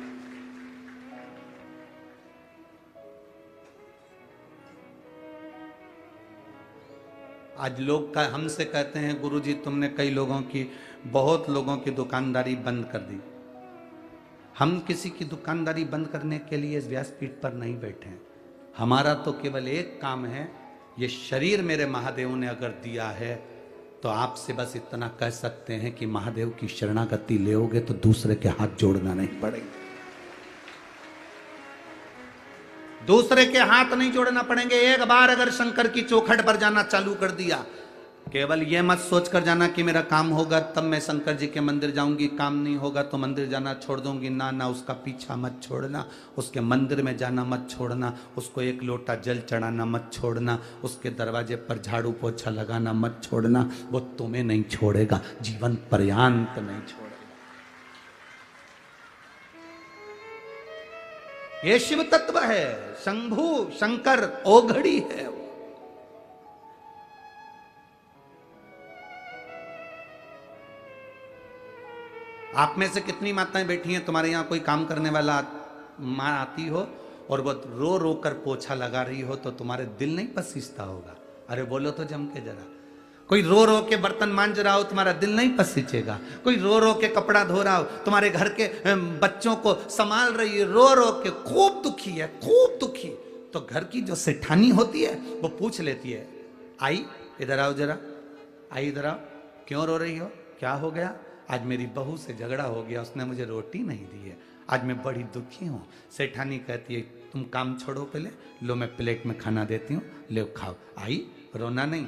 आज लोग हमसे कहते हैं गुरुजी तुमने कई लोगों की, बहुत लोगों की दुकानदारी बंद कर दी। हम किसी की दुकानदारी बंद करने के लिए व्यासपीठ पर नहीं बैठे हैं। हमारा तो केवल एक काम है, ये शरीर मेरे महादेव ने अगर दिया है तो आपसे बस इतना कह सकते हैं कि महादेव की शरणागति लेओगे तो दूसरे के हाथ जोड़ना नहीं पड़ेगा। दूसरे के हाथ नहीं जोड़ना पड़ेंगे। एक बार अगर शंकर की चौखट पर जाना चालू कर दिया, केवल यह मत सोच कर जाना कि मेरा काम होगा तब मैं शंकर जी के मंदिर जाऊंगी, काम नहीं होगा तो मंदिर जाना छोड़ दूंगी। ना ना, उसका पीछा मत छोड़ना, उसके मंदिर में जाना मत छोड़ना, उसको 1 लोटा जल चढ़ाना मत छोड़ना, उसके दरवाजे पर झाड़ू पोछा लगाना मत छोड़ना। वो तुम्हें नहीं छोड़ेगा, जीवन पर्यंत नहीं छोड़ेगा। ये शिव तत्व है। शंभु शंकर ओघड़ी है। आप में से कितनी माताएं बैठी हैं, तुम्हारे यहां कोई काम करने वाला मां आती हो और वो रो रो कर पोछा लगा रही हो तो तुम्हारे दिल नहीं पसीजता होगा? अरे बोलो तो जम के जरा। कोई रो रो के बर्तन मांज रहा हो, तुम्हारा दिल नहीं पसीजेगा? कोई रो रो के कपड़ा धो रहा हो, तुम्हारे घर के बच्चों को संभाल रही है, रो रो के खूब दुखी है, खूब दुखी, तो घर की जो सेठानी होती है वो पूछ लेती है, आई इधर आओ जरा, आई इधर आओ, क्यों रो रही हो, क्या हो गया? आज मेरी बहू से झगड़ा हो गया, उसने मुझे रोटी नहीं दी है, आज मैं बड़ी दुखी हूँ। सेठानी कहती है तुम काम छोड़ो पहले, लो मैं प्लेट में खाना देती हूँ, ले खाओ। आई, रोना नहीं।